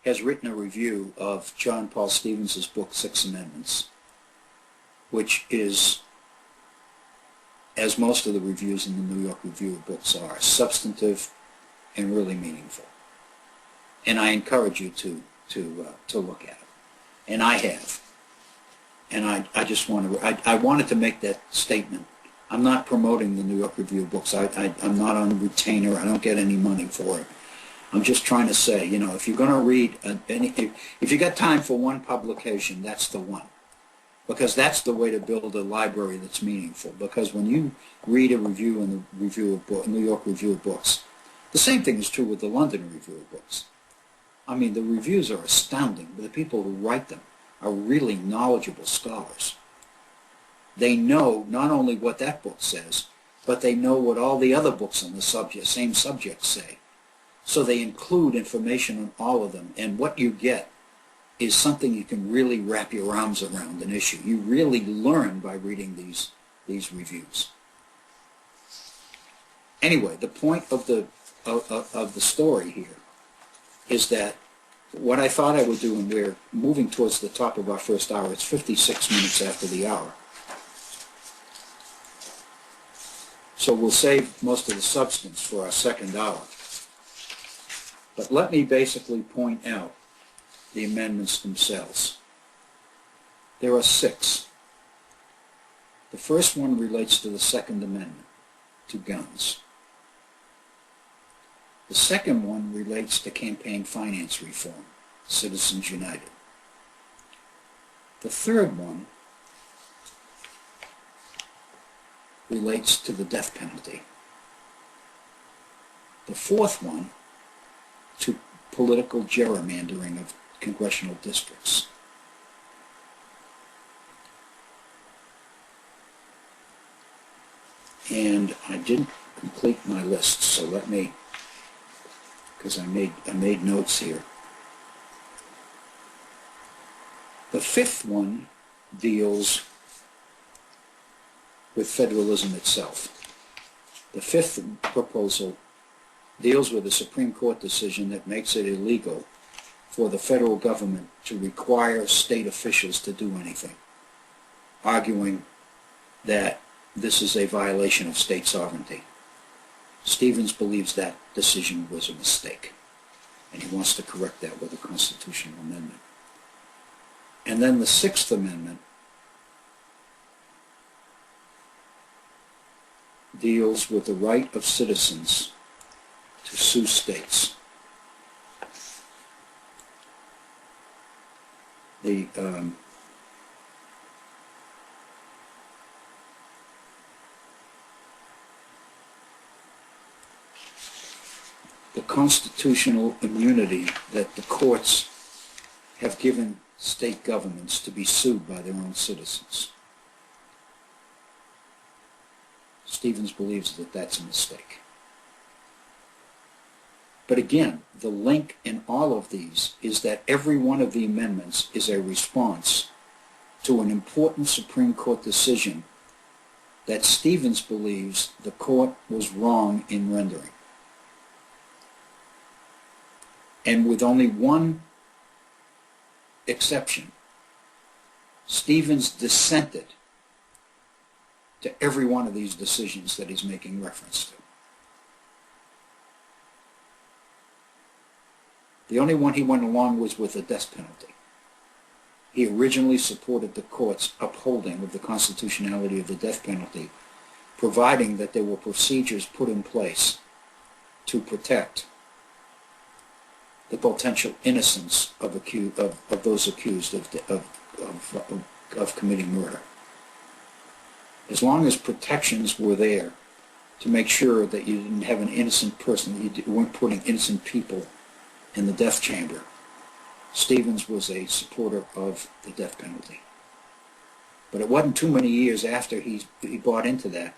has written a review of John Paul Stevens' book, Six Amendments, which is, as most of the reviews in the New York Review of Books are, substantive and really meaningful. And I encourage you to look at it. And I have. And I just want to, I wanted to make that statement. I'm not promoting the New York Review of Books. I'm not on retainer. I don't get any money for it. I'm just trying to say, you know, if you're going to read, if you got time for one publication, that's the one. Because that's the way to build a library that's meaningful. Because when you read a review in the New York Review of Books, the same thing is true with the London Review of Books. I mean, the reviews are astounding, but the people who write them are really knowledgeable scholars. They know not only what that book says, but they know what all the other books on the same subject say. So they include information on all of them, and what you get is something you can really wrap your arms around an issue. You really learn by reading these reviews. Anyway, the point of the story here is that what I thought I would do, and we're moving towards the top of our first hour, it's 56 minutes after the hour. So we'll save most of the substance for our second hour. But let me basically point out the amendments themselves. There are 6. The first one relates to the Second Amendment, to guns. The second one relates to campaign finance reform, Citizens United. The third one relates to the death penalty. The fourth one to political gerrymandering of congressional districts. And I didn't complete my list, so let me, because I made notes here. The fifth one deals with federalism itself. The fifth proposal deals with a Supreme Court decision that makes it illegal for the federal government to require state officials to do anything, arguing that this is a violation of state sovereignty. Stevens believes that decision was a mistake, and he wants to correct that with a constitutional amendment. And then the Sixth Amendment deals with the right of citizens to sue states. The constitutional immunity that the courts have given state governments to be sued by their own citizens. Stevens believes that that's a mistake. But again, the link in all of these is that every one of the amendments is a response to an important Supreme Court decision that Stevens believes the court was wrong in rendering. And with only one exception, Stevens dissented to every one of these decisions that he's making reference to. The only one he went along was with the death penalty. He originally supported the court's upholding of the constitutionality of the death penalty, providing that there were procedures put in place to protect the potential innocence of those accused of committing murder. As long as protections were there to make sure that you didn't have an innocent person, you weren't putting innocent people in the death chamber, Stevens was a supporter of the death penalty. But it wasn't too many years after he bought into that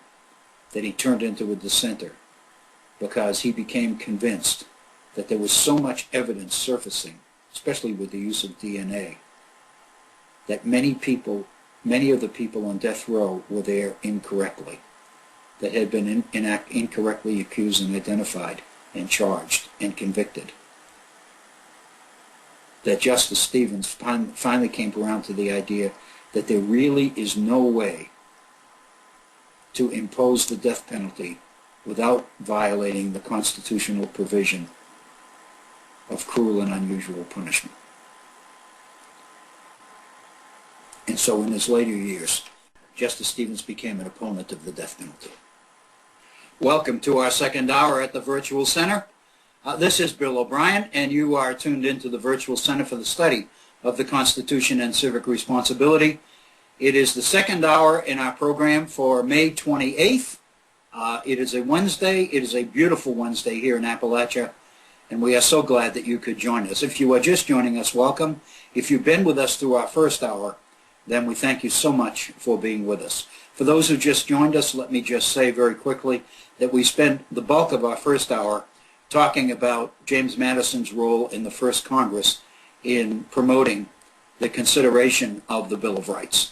he turned into a dissenter because he became convinced that there was so much evidence surfacing, especially with the use of DNA, that many of the people on death row were there incorrectly, that had been incorrectly accused and identified and charged and convicted. That Justice Stevens finally came around to the idea that there really is no way to impose the death penalty without violating the constitutional provision of cruel and unusual punishment. And so in his later years, Justice Stevens became an opponent of the death penalty. Welcome to our second hour at the Virtual Center. This is Bill O'Brien, and you are tuned into the Virtual Center for the Study of the Constitution and Civic Responsibility. It is the second hour in our program for May 28th. It is a Wednesday. It is a beautiful Wednesday here in Appalachia, and we are so glad that you could join us. If you are just joining us, welcome. If you've been with us through our first hour, then we thank you so much for being with us. For those who just joined us, let me just say very quickly that we spent the bulk of our first hour talking about James Madison's role in the first Congress in promoting the consideration of the Bill of Rights.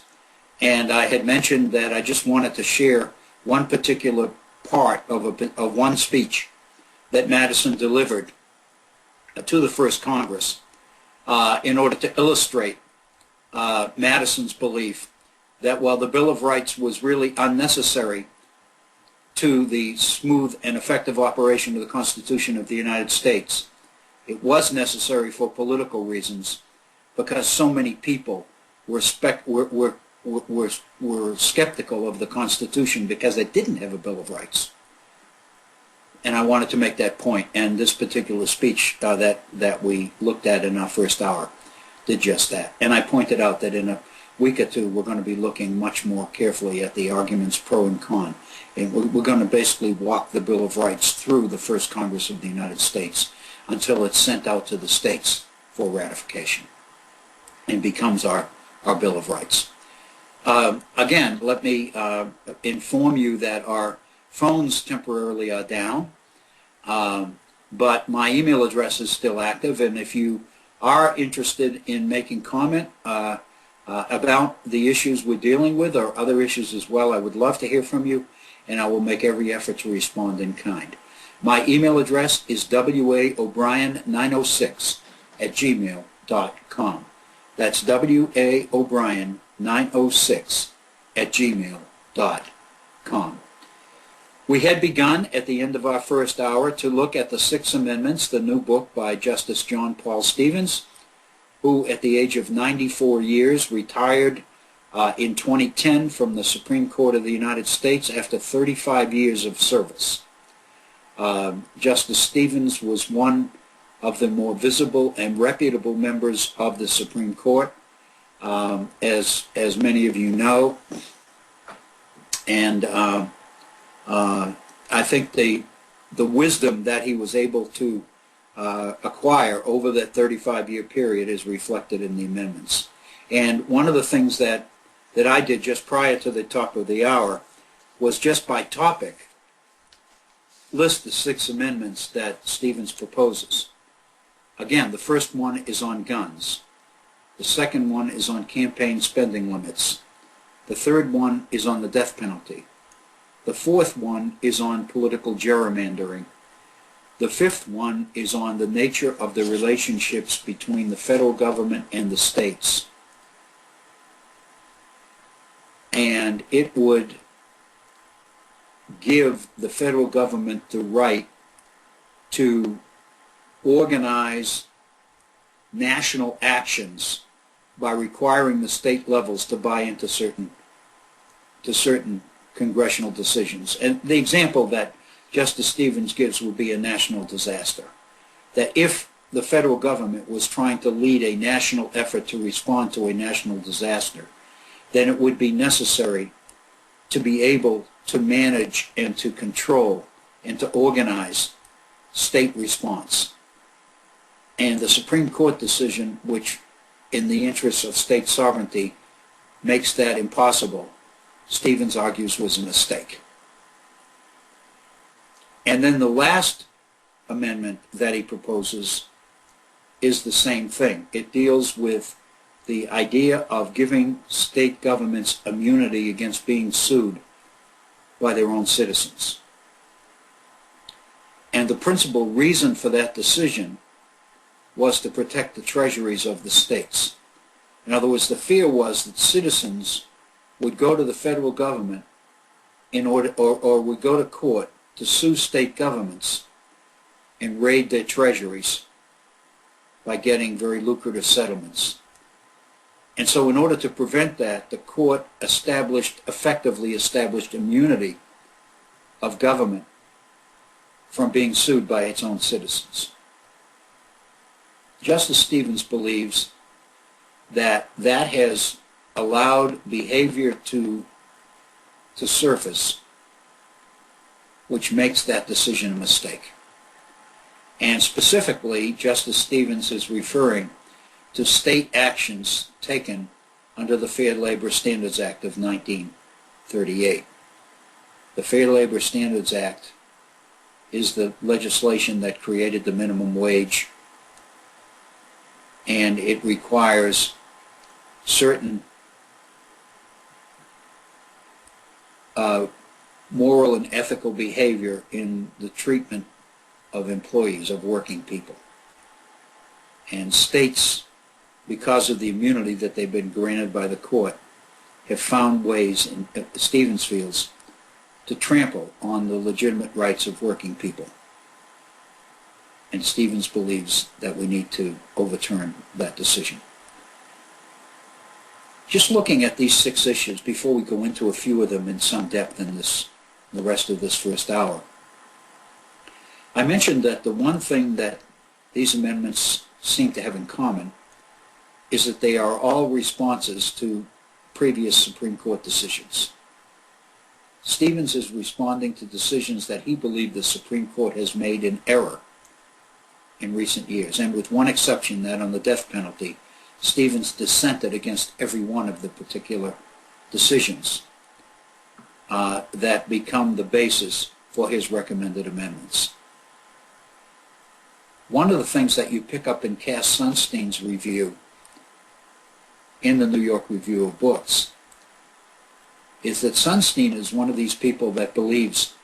And I had mentioned that I just wanted to share one particular part of one speech that Madison delivered to the first Congress in order to illustrate Madison's belief that while the Bill of Rights was really unnecessary to the smooth and effective operation of the Constitution of the United States, it was necessary for political reasons because so many people were skeptical of the Constitution because they didn't have a Bill of Rights. And I wanted to make that point, and this particular speech that we looked at in our first hour did just that. And I pointed out that in a week or two we're going to be looking much more carefully at the arguments pro and con. And we're going to basically walk the Bill of Rights through the first Congress of the United States until it's sent out to the states for ratification and becomes our Bill of Rights. Again, let me inform you that our phones temporarily are down, but my email address is still active, and if you are interested in making comment about the issues we're dealing with or other issues as well, I would love to hear from you, and I will make every effort to respond in kind. My email address is waobrien906@gmail.com. That's waobrien906@gmail.com. We had begun at the end of our first hour to look at the Six Amendments, the new book by Justice John Paul Stevens, who at the age of 94 years retired in 2010 from the Supreme Court of the United States after 35 years of service. Justice Stevens was one of the more visible and reputable members of the Supreme Court, as many of you know, and I think the wisdom that he was able to acquire over that 35-year period is reflected in the amendments. And one of the things that I did just prior to the top of the hour was just by topic list the 6 amendments that Stevens proposes. Again, the first one is on guns. The second one is on campaign spending limits. The third one is on the death penalty. The fourth one is on political gerrymandering. The fifth one is on the nature of the relationships between the federal government and the states. And it would give the federal government the right to organize national actions by requiring the state levels to buy into certain congressional decisions. And the example that Justice Stevens gives would be a national disaster. That if the federal government was trying to lead a national effort to respond to a national disaster, then it would be necessary to be able to manage and to control and to organize state response. And the Supreme Court decision, which in the interests of state sovereignty makes that impossible, Stevens argues was a mistake. And then the last amendment that he proposes is the same thing. It deals with the idea of giving state governments immunity against being sued by their own citizens. And the principal reason for that decision was to protect the treasuries of the states. In other words, the fear was that citizens would go to the federal government in order, or would go to court to sue state governments and raid their treasuries by getting very lucrative settlements. And so in order to prevent that, the court effectively established immunity of government from being sued by its own citizens. Justice Stevens believes that that has allowed behavior to surface which makes that decision a mistake. And specifically, Justice Stevens is referring to state actions taken under the Fair Labor Standards Act of 1938. The Fair Labor Standards Act is the legislation that created the minimum wage, and it requires certain moral and ethical behavior in the treatment of employees, of working people. And states, because of the immunity that they've been granted by the court, have found ways, in Stevens feels, to trample on the legitimate rights of working people. And Stevens believes that we need to overturn that decision. Just looking at these 6 issues before we go into a few of them in some depth in the rest of this first hour, I mentioned that the one thing that these amendments seem to have in common is that they are all responses to previous Supreme Court decisions. Stevens is responding to decisions that he believed the Supreme Court has made in error in recent years, and with one exception, that on the death penalty, Stevens dissented against every one of the particular decisions that become the basis for his recommended amendments. One of the things that you pick up in Cass Sunstein's review in the New York Review of Books is that Sunstein is one of these people that believes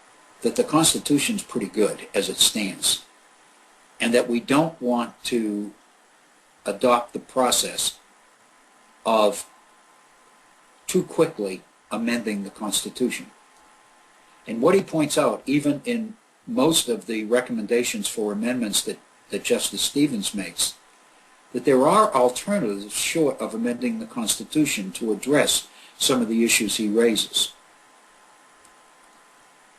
that the Constitution is pretty good as it stands, and that we don't want to adopt the process of too quickly amending the Constitution. And what he points out, even in most of the recommendations for amendments that Justice Stevens makes, that there are alternatives short of amending the Constitution to address some of the issues he raises.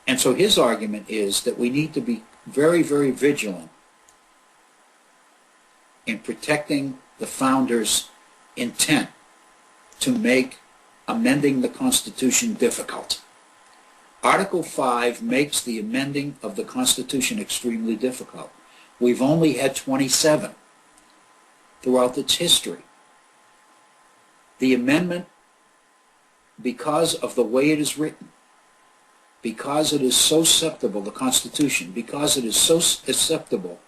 And so his argument is that we need to be very, very vigilant in protecting the founders' intent to make amending the Constitution difficult. Article 5 makes the amending of the Constitution extremely difficult. We've only had 27 throughout its history. The amendment, because of the way it is written, because it is so susceptible, the Constitution, because it is so susceptible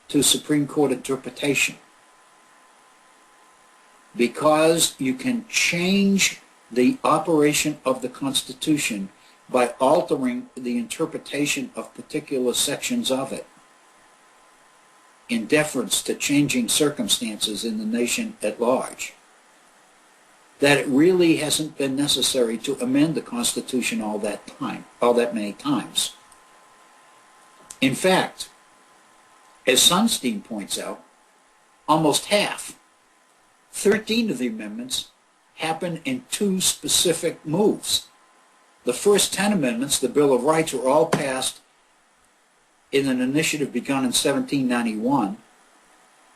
to Supreme Court interpretation, because you can change the operation of the Constitution by altering the interpretation of particular sections of it in deference to changing circumstances in the nation at large, that it really hasn't been necessary to amend the Constitution all that many times. In fact, as Sunstein points out, almost half, 13 of the amendments, happen in 2 specific moves. The first 10 amendments, the Bill of Rights, were all passed in an initiative begun in 1791,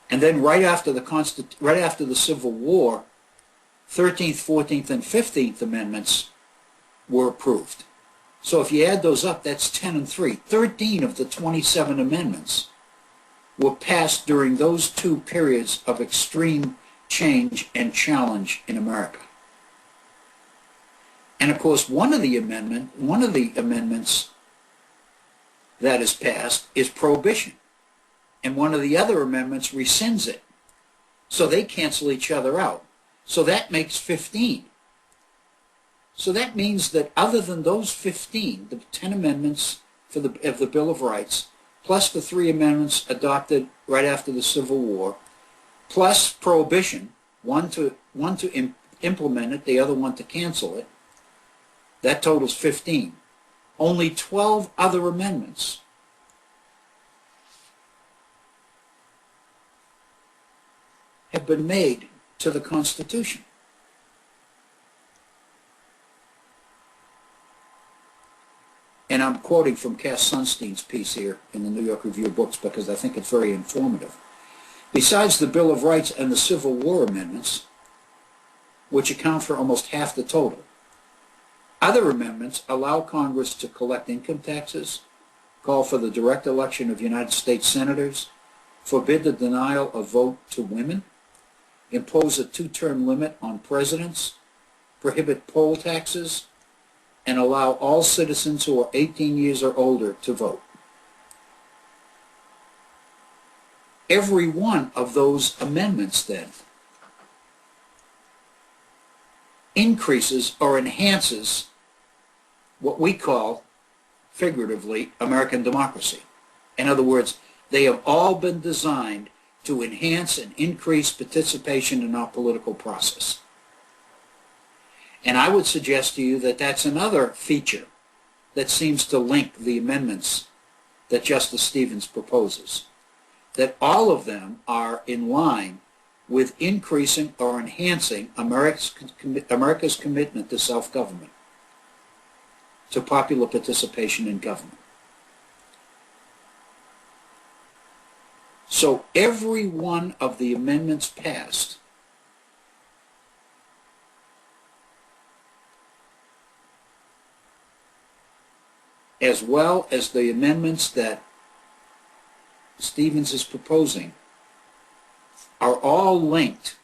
and then right after the Civil War, 13th, 14th, and 15th Amendments were approved. So if you add those up, that's 10 and 3. 13 of the 27 amendments were passed during those 2 periods of extreme change and challenge in America. And of course, one of the amendments that is passed is prohibition, and one of the other amendments rescinds it. So they cancel each other out. So that makes 15. So that means that other than those 15, the 10 amendments of the Bill of Rights, plus the 3 amendments adopted right after the Civil War, plus prohibition, one to implement it, the other one to cancel it, that totals 15. Only 12 other amendments have been made to the Constitution. And I'm quoting from Cass Sunstein's piece here in the New York Review of Books because I think it's very informative. Besides the Bill of Rights and the Civil War amendments, which account for almost half the total, other amendments allow Congress to collect income taxes, call for the direct election of United States senators, forbid the denial of vote to women, impose a 2-term limit on presidents, prohibit poll taxes, and allow all citizens who are 18 years or older to vote. Every one of those amendments, then, increases or enhances what we call, figuratively, American democracy. In other words, they have all been designed to enhance and increase participation in our political process. And I would suggest to you that that's another feature that seems to link the amendments that Justice Stevens proposes, that all of them are in line with increasing or enhancing America's commitment to self-government, to popular participation in government. So every one of the amendments passed as well as the amendments that Stevens is proposing are all linked,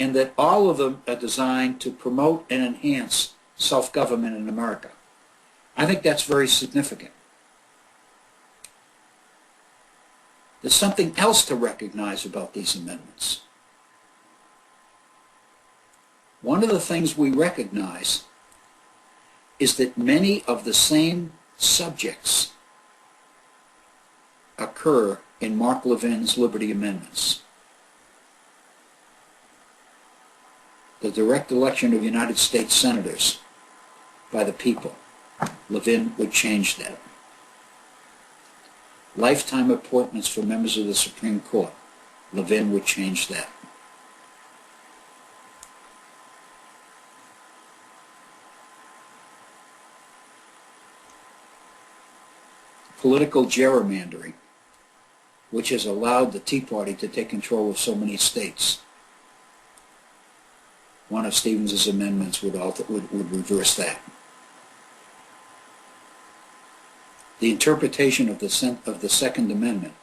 and that all of them are designed to promote and enhance self-government in America. I think that's very significant. There's something else to recognize about these amendments. One of the things we recognize is that many of the same subjects occur in Mark Levin's Liberty Amendments. The direct election of United States senators by the people. Levin would change that. Lifetime appointments for members of the Supreme Court. Levin would change that. Political gerrymandering, which has allowed the Tea Party to take control of so many states. One of Stevens's amendments would reverse that. The interpretation of the Second Amendment,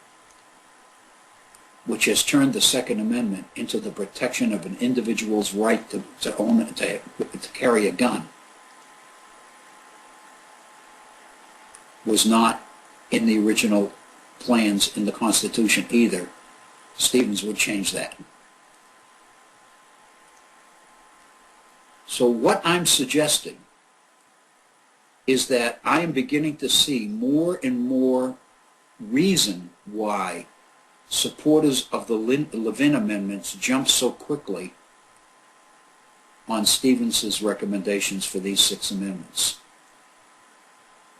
which has turned the Second Amendment into the protection of an individual's right to own to carry a gun, was not in the original plans in the Constitution either. Stevens would change that. So what I'm suggesting is that I am beginning to see more and more reason why supporters of the Levin amendments jump so quickly on Stevens's recommendations for these 6 amendments.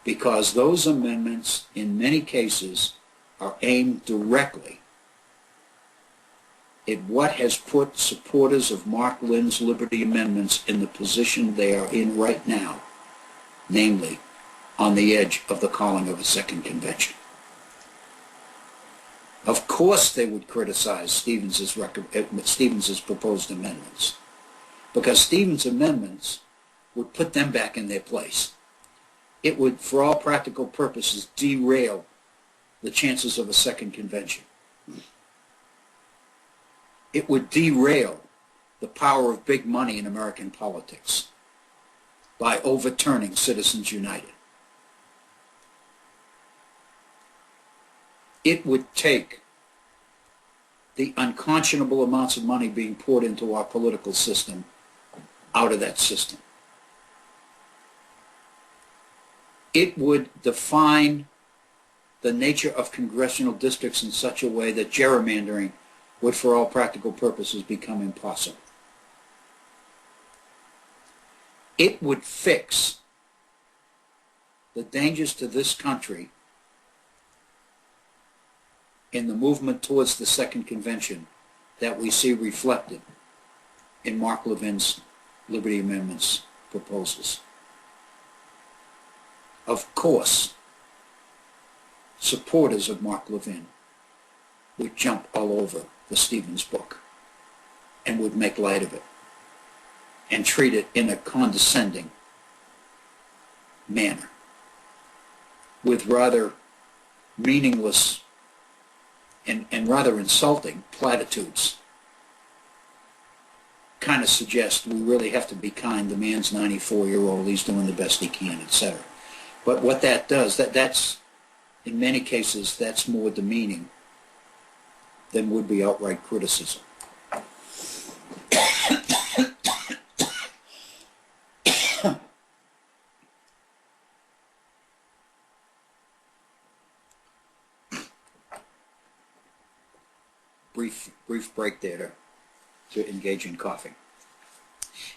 Because those amendments, in many cases, are aimed directly at what has put supporters of Mark Lynn's Liberty Amendments in the position they are in right now, namely, on the edge of the calling of a second convention. Of course they would criticize Stevens's proposed amendments, because Stevens' amendments would put them back in their place. It would, for all practical purposes, derail the chances of a second convention. It would derail the power of big money in American politics by overturning Citizens United. it would take the unconscionable amounts of money being poured into our political system out of that system. It would define the nature of congressional districts in such a way that gerrymandering would, for all practical purposes, become impossible. It would fix the dangers to this country in the movement towards the Second Convention that we see reflected in Mark Levin's Liberty Amendments proposals. Of course, supporters of Mark Levin would jump all over the Stevens book and would make light of it and treat it in a condescending manner with rather meaningless and rather insulting platitudes. Kind of suggest we really have to be kind. The man's 94-year-old, he's doing the best he can, etc. But what that does, that's in many cases, that's more demeaning than would be outright criticism. Brief break there to engage in coughing.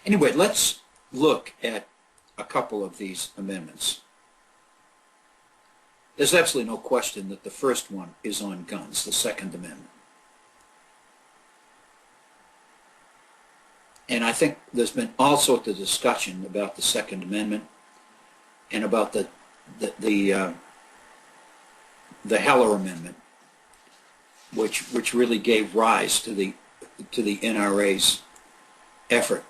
Anyway, let's look at a couple of these amendments. There's absolutely no question that the first one is on guns, the Second Amendment. And I think there's been all sorts of discussion about the Second Amendment and about the Heller Amendment, which really gave rise to the NRA's effort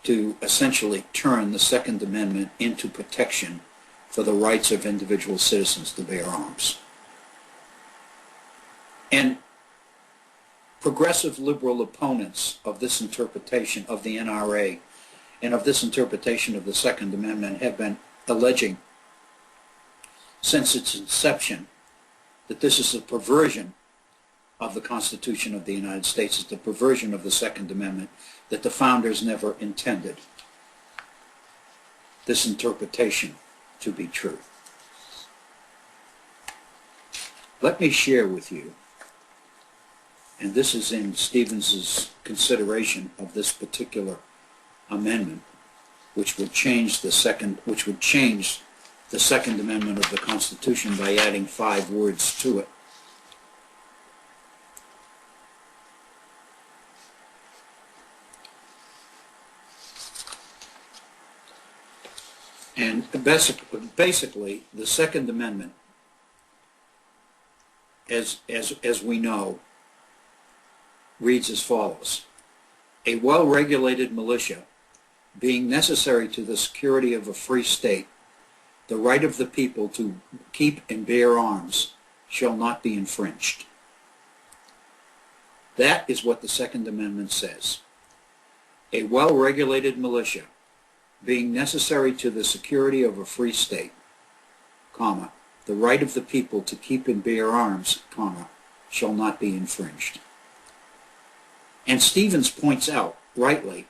to essentially turn the Second Amendment into protection for the rights of individual citizens to bear arms. And progressive liberal opponents of this interpretation of the NRA and of this interpretation of the Second Amendment have been alleging since its inception that this is a perversion of the Constitution of the United States, it's the perversion of the Second Amendment, that the founders never intended this interpretation to be true. Let me share with you, and this is in Stevens's consideration of this particular amendment, which would change the Second Amendment of the Constitution by adding 5 words to it. And basically, the Second Amendment, as we know, reads as follows: a well-regulated militia, being necessary to the security of a free state, the right of the people to keep and bear arms shall not be infringed. That is what the Second Amendment says. A well-regulated militia, being necessary to the security of a free state, comma, the right of the people to keep and bear arms, comma, shall not be infringed. And Stevens points out, rightly,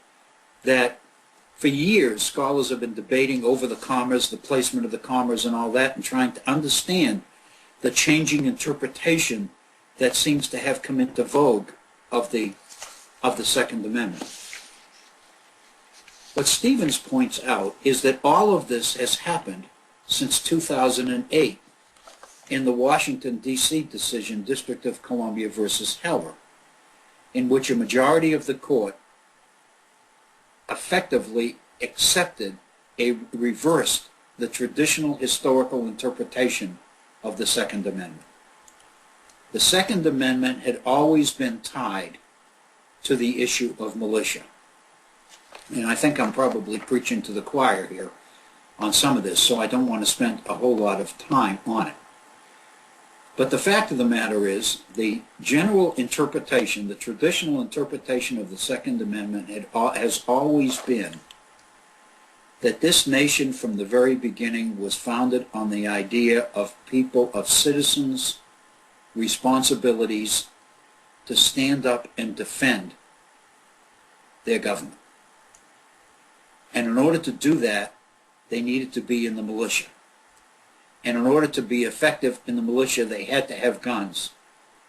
that for years scholars have been debating over the commas, the placement of the commas and all that, and trying to understand the changing interpretation that seems to have come into vogue of the Second Amendment. What Stevens points out is that all of this has happened since 2008 in the Washington, D.C. decision, District of Columbia versus Heller, in which a majority of the court effectively reversed the traditional historical interpretation of the Second Amendment. The Second Amendment had always been tied to the issue of militia. And I think I'm probably preaching to the choir here on some of this, so I don't want to spend a whole lot of time on it. But the fact of the matter is, the general interpretation, the traditional interpretation of the Second Amendment has always been that this nation from the very beginning was founded on the idea of people, of citizens' responsibilities to stand up and defend their government. And in order to do that, they needed to be in the militia. And in order to be effective in the militia, they had to have guns.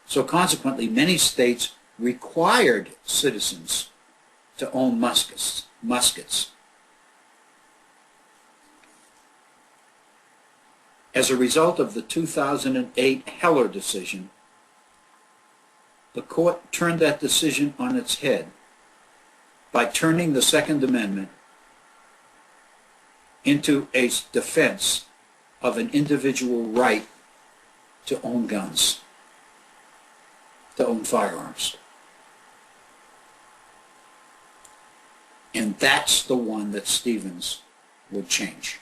So consequently, many states required citizens to own muskets. As a result of the 2008 Heller decision, the court turned that decision on its head by turning the Second Amendment into a defense of an individual right to own guns, to own firearms. And that's the one that Stevens would change.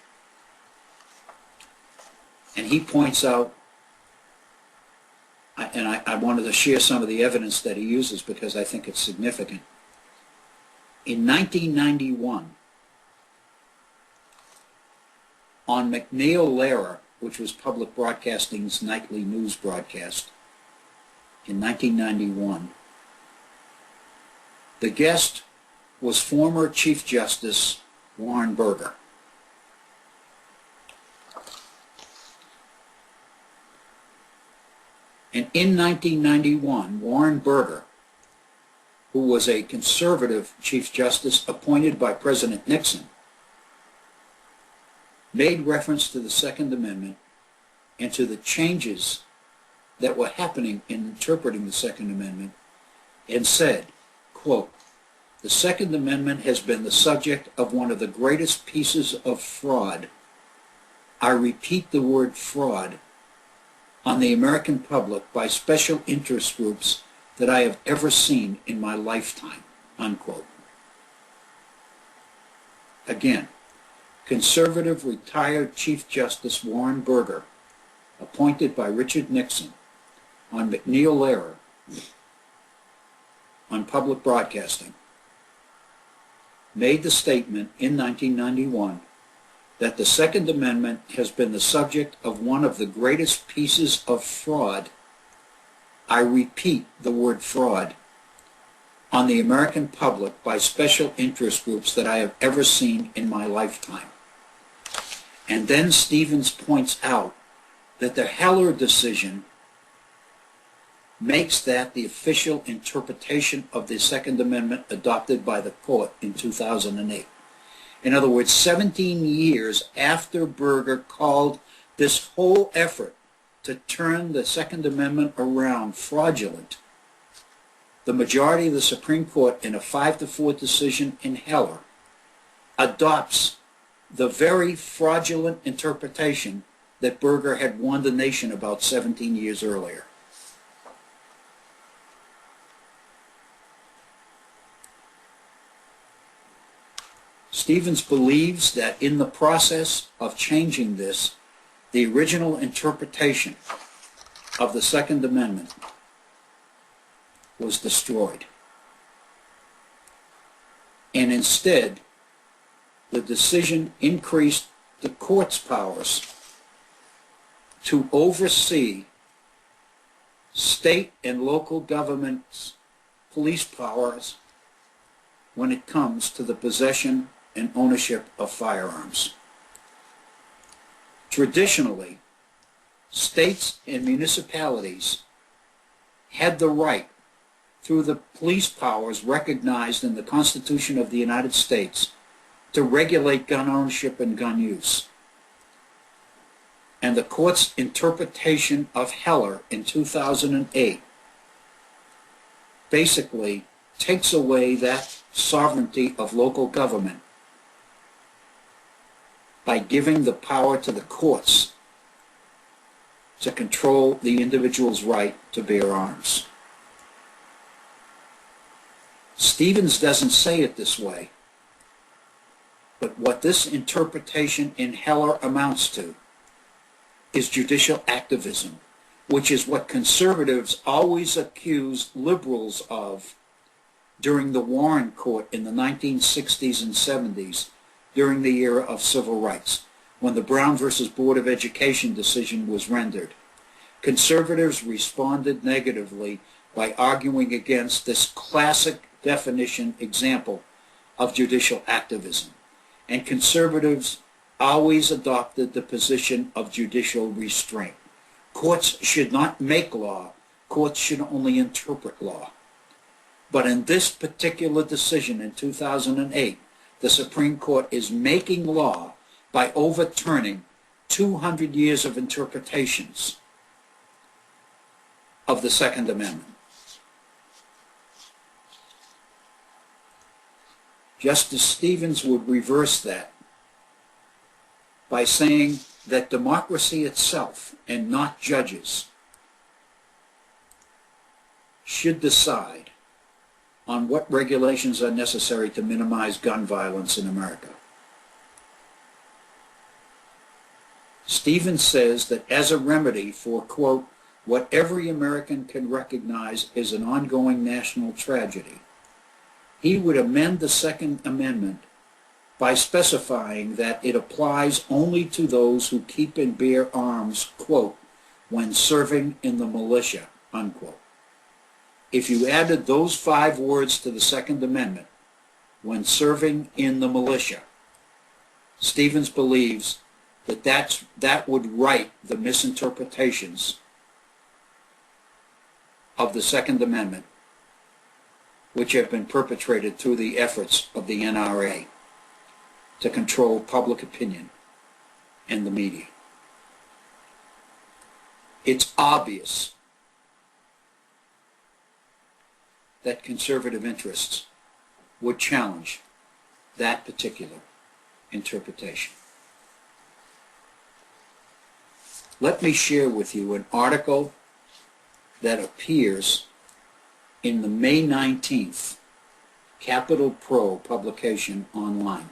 And he points out, and I wanted to share some of the evidence that he uses because I think it's significant. In 1991, on McNeil-Lehrer, which was Public Broadcasting's nightly news broadcast, in 1991, the guest was former Chief Justice Warren Burger. And in 1991, Warren Burger, who was a conservative Chief Justice appointed by President Nixon, made reference to the Second Amendment and to the changes that were happening in interpreting the Second Amendment and said, quote, "The Second Amendment has been the subject of one of the greatest pieces of fraud. I repeat the word fraud on the American public by special interest groups that I have ever seen in my lifetime," unquote. Again, conservative retired Chief Justice Warren Burger, appointed by Richard Nixon, on McNeil-Lehrer, on Public Broadcasting, made the statement in 1991 that the Second Amendment has been the subject of one of the greatest pieces of fraud, I repeat the word fraud, on the American public by special interest groups that I have ever seen in my lifetime. And then Stevens points out that the Heller decision makes that the official interpretation of the Second Amendment adopted by the court in 2008. In other words, 17 years after Burger called this whole effort to turn the Second Amendment around fraudulent, the majority of the Supreme Court, in a 5-4 decision in Heller, adopts the very fraudulent interpretation that Burger had warned the nation about 17 years earlier. Stevens believes that in the process of changing this, the original interpretation of the Second Amendment was destroyed. And instead, the decision increased the court's powers to oversee state and local governments' police powers when it comes to the possession and ownership of firearms. Traditionally, states and municipalities had the right, through the police powers recognized in the Constitution of the United States, to regulate gun ownership and gun use. And the court's interpretation of Heller in 2008 basically takes away that sovereignty of local government by giving the power to the courts to control the individual's right to bear arms. Stevens doesn't say it this way, but what this interpretation in Heller amounts to is judicial activism, which is what conservatives always accused liberals of during the Warren Court in the 1960s and 70s, during the era of civil rights, when the Brown versus Board of Education decision was rendered. Conservatives responded negatively by arguing against this classic definition example of judicial activism, and conservatives always adopted the position of judicial restraint. Courts should not make law, courts should only interpret law. But in this particular decision in 2008, the Supreme Court is making law by overturning 200 years of interpretations of the Second Amendment. Justice Stevens would reverse that by saying that democracy itself, and not judges, should decide on what regulations are necessary to minimize gun violence in America. Stevens says that as a remedy for, quote, what every American can recognize is an ongoing national tragedy, he would amend the Second Amendment by specifying that it applies only to those who keep and bear arms, quote, when serving in the militia, unquote. If you added those 5 words to the Second Amendment, when serving in the militia, Stevens believes that that would right the misinterpretations of the Second Amendment, which have been perpetrated through the efforts of the NRA to control public opinion and the media. It's obvious that conservative interests would challenge that particular interpretation. Let me share with you an article that appears in the May 19th Capital Pro publication online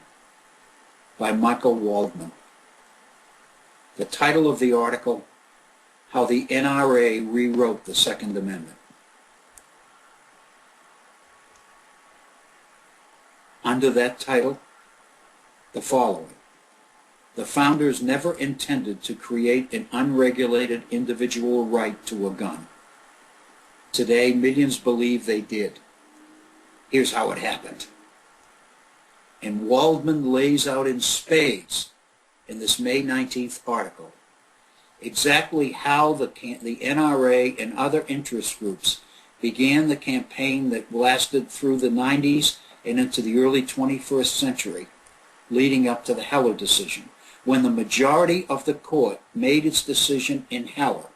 by Michael Waldman. The title of the article, How the NRA Rewrote the Second Amendment. Under that title, the following: the founders never intended to create an unregulated individual right to a gun. Today, millions believe they did. Here's how it happened. And Waldman lays out in spades in this May 19th article exactly how the NRA and other interest groups began the campaign that lasted through the 90s and into the early 21st century, leading up to the Heller decision, when the majority of the court made its decision in Heller,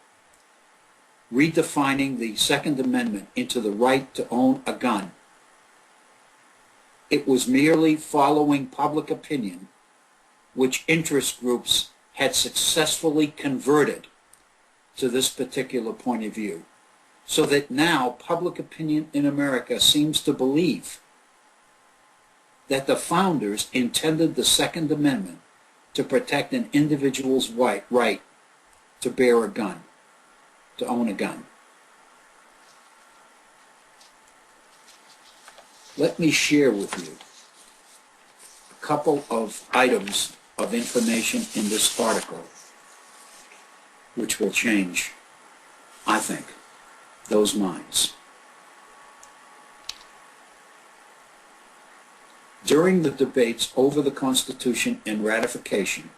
redefining the Second Amendment into the right to own a gun. It was merely following public opinion, which interest groups had successfully converted to this particular point of view, so that now public opinion in America seems to believe that the founders intended the Second Amendment to protect an individual's right to bear a gun, to own a gun. Let me share with you a couple of items of information in this article which will change, I think, those minds. During the debates over the Constitution and ratification,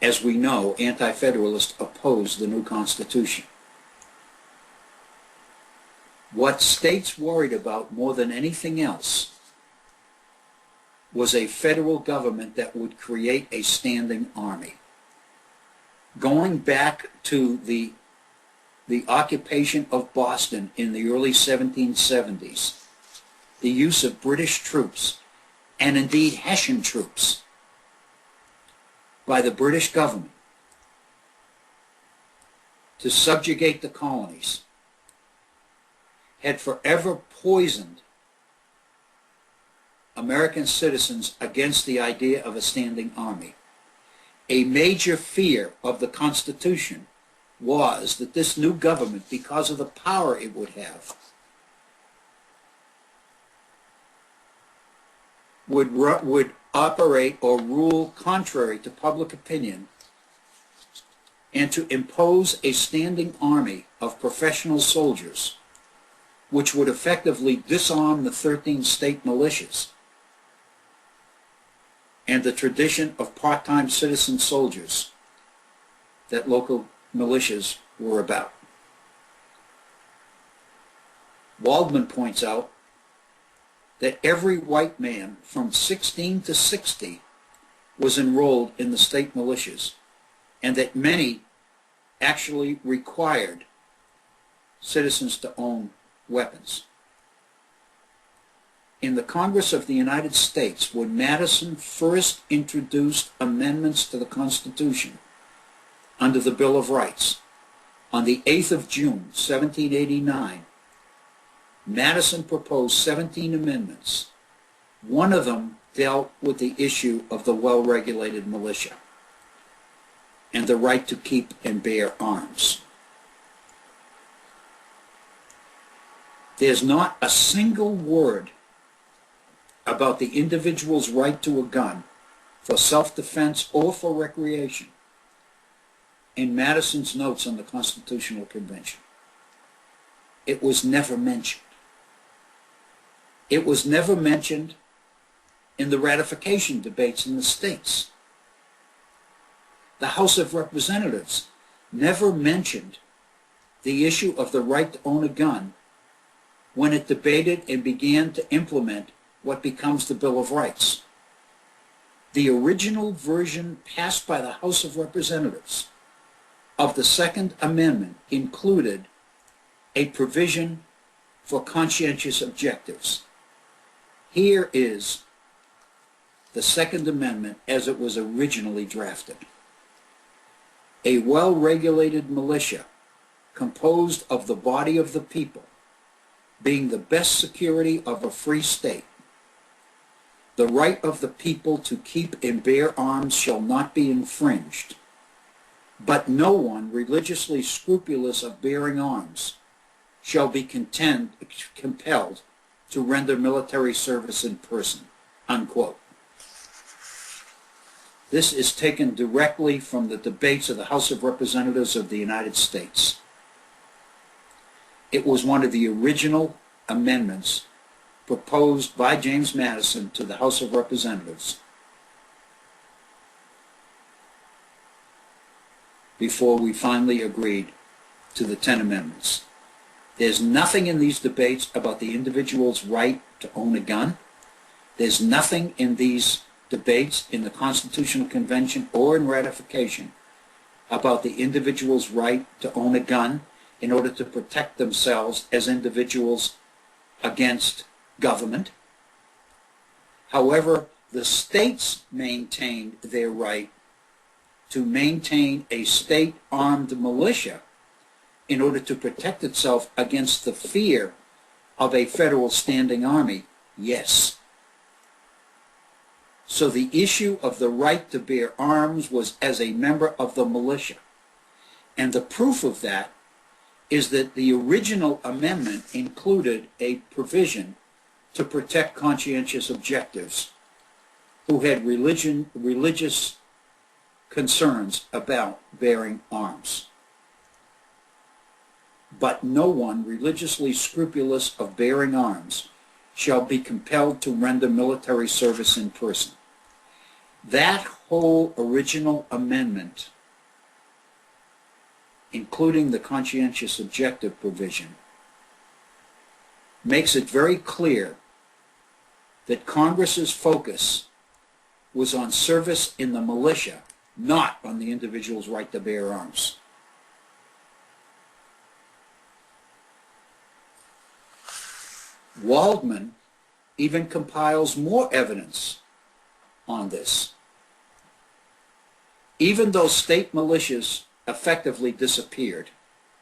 as we know, Anti-Federalists opposed the new Constitution. What states worried about more than anything else was a federal government that would create a standing army. Going back to the occupation of Boston in the early 1770s, the use of British troops, and indeed Hessian troops, by the British government to subjugate the colonies, had forever poisoned American citizens against the idea of a standing army. A major fear of the Constitution was that this new government, because of the power it would have, would operate or rule contrary to public opinion, and to impose a standing army of professional soldiers, which would effectively disarm the 13 state militias and the tradition of part-time citizen soldiers that local militias were about. Waldman points out that every white man from 16 to 60 was enrolled in the state militias, and that many actually required citizens to own weapons. In the Congress of the United States, when Madison first introduced amendments to the Constitution under the Bill of Rights on the 8th of June, 1789, Madison proposed 17 amendments. One of them dealt with the issue of the well-regulated militia and the right to keep and bear arms. There's not a single word about the individual's right to a gun for self-defense or for recreation in Madison's notes on the Constitutional Convention. It was never mentioned. It was never mentioned in the ratification debates in the states. The House of Representatives never mentioned the issue of the right to own a gun when it debated and began to implement what becomes the Bill of Rights. The original version passed by the House of Representatives of the Second Amendment included a provision for conscientious objectives. Here is the Second Amendment as it was originally drafted. A well-regulated militia composed of the body of the people, being the best security of a free state. The right of the people to keep and bear arms shall not be infringed, but no one religiously scrupulous of bearing arms shall be compelled to render military service in person, unquote. This is taken directly from the debates of the House of Representatives of the United States. It was one of the original amendments proposed by James Madison to the House of Representatives before we finally agreed to the 10 amendments. There's nothing in these debates about the individual's right to own a gun. There's nothing in these debates in the Constitutional Convention or in ratification about the individual's right to own a gun in order to protect themselves as individuals against government. However, the states maintained their right to maintain a state-armed militia in order to protect itself against the fear of a federal standing army, yes. So the issue of the right to bear arms was as a member of the militia. And the proof of that is that the original amendment included a provision to protect conscientious objectives who had religious concerns about bearing arms. But no one religiously scrupulous of bearing arms shall be compelled to render military service in person. That whole original amendment, including the conscientious objective provision, makes it very clear that Congress's focus was on service in the militia, not on the individual's right to bear arms. Waldman even compiles more evidence on this. Even though state militias effectively disappeared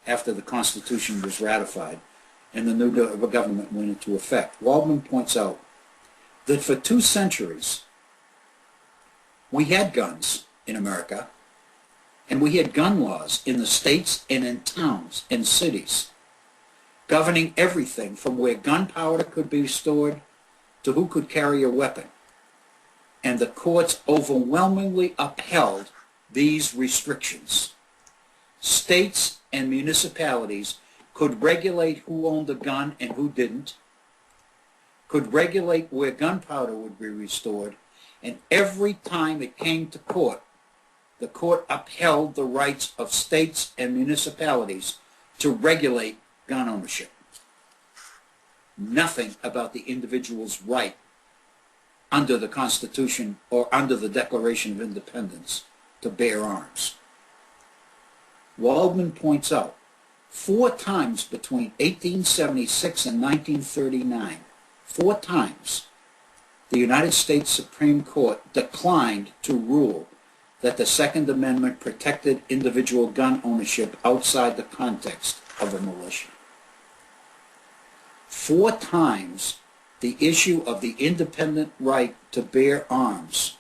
after the Constitution was ratified and the new government went into effect, Waldman points out that for 2 centuries we had guns in America, and we had gun laws in the states and in towns and cities governing everything from where gunpowder could be stored to who could carry a weapon. and the courts overwhelmingly upheld these restrictions. States and municipalities could regulate who owned a gun and who didn't, could regulate where gunpowder would be restored, and every time it came to court, the court upheld the rights of states and municipalities to regulate gun ownership. Nothing about the individual's right under the Constitution or under the Declaration of Independence to bear arms. Waldman points out 4 times between 1876 and 1939, 4 times, the United States Supreme Court declined to rule that the Second Amendment protected individual gun ownership outside the context of a militia. 4 times the issue of the independent right to bear arms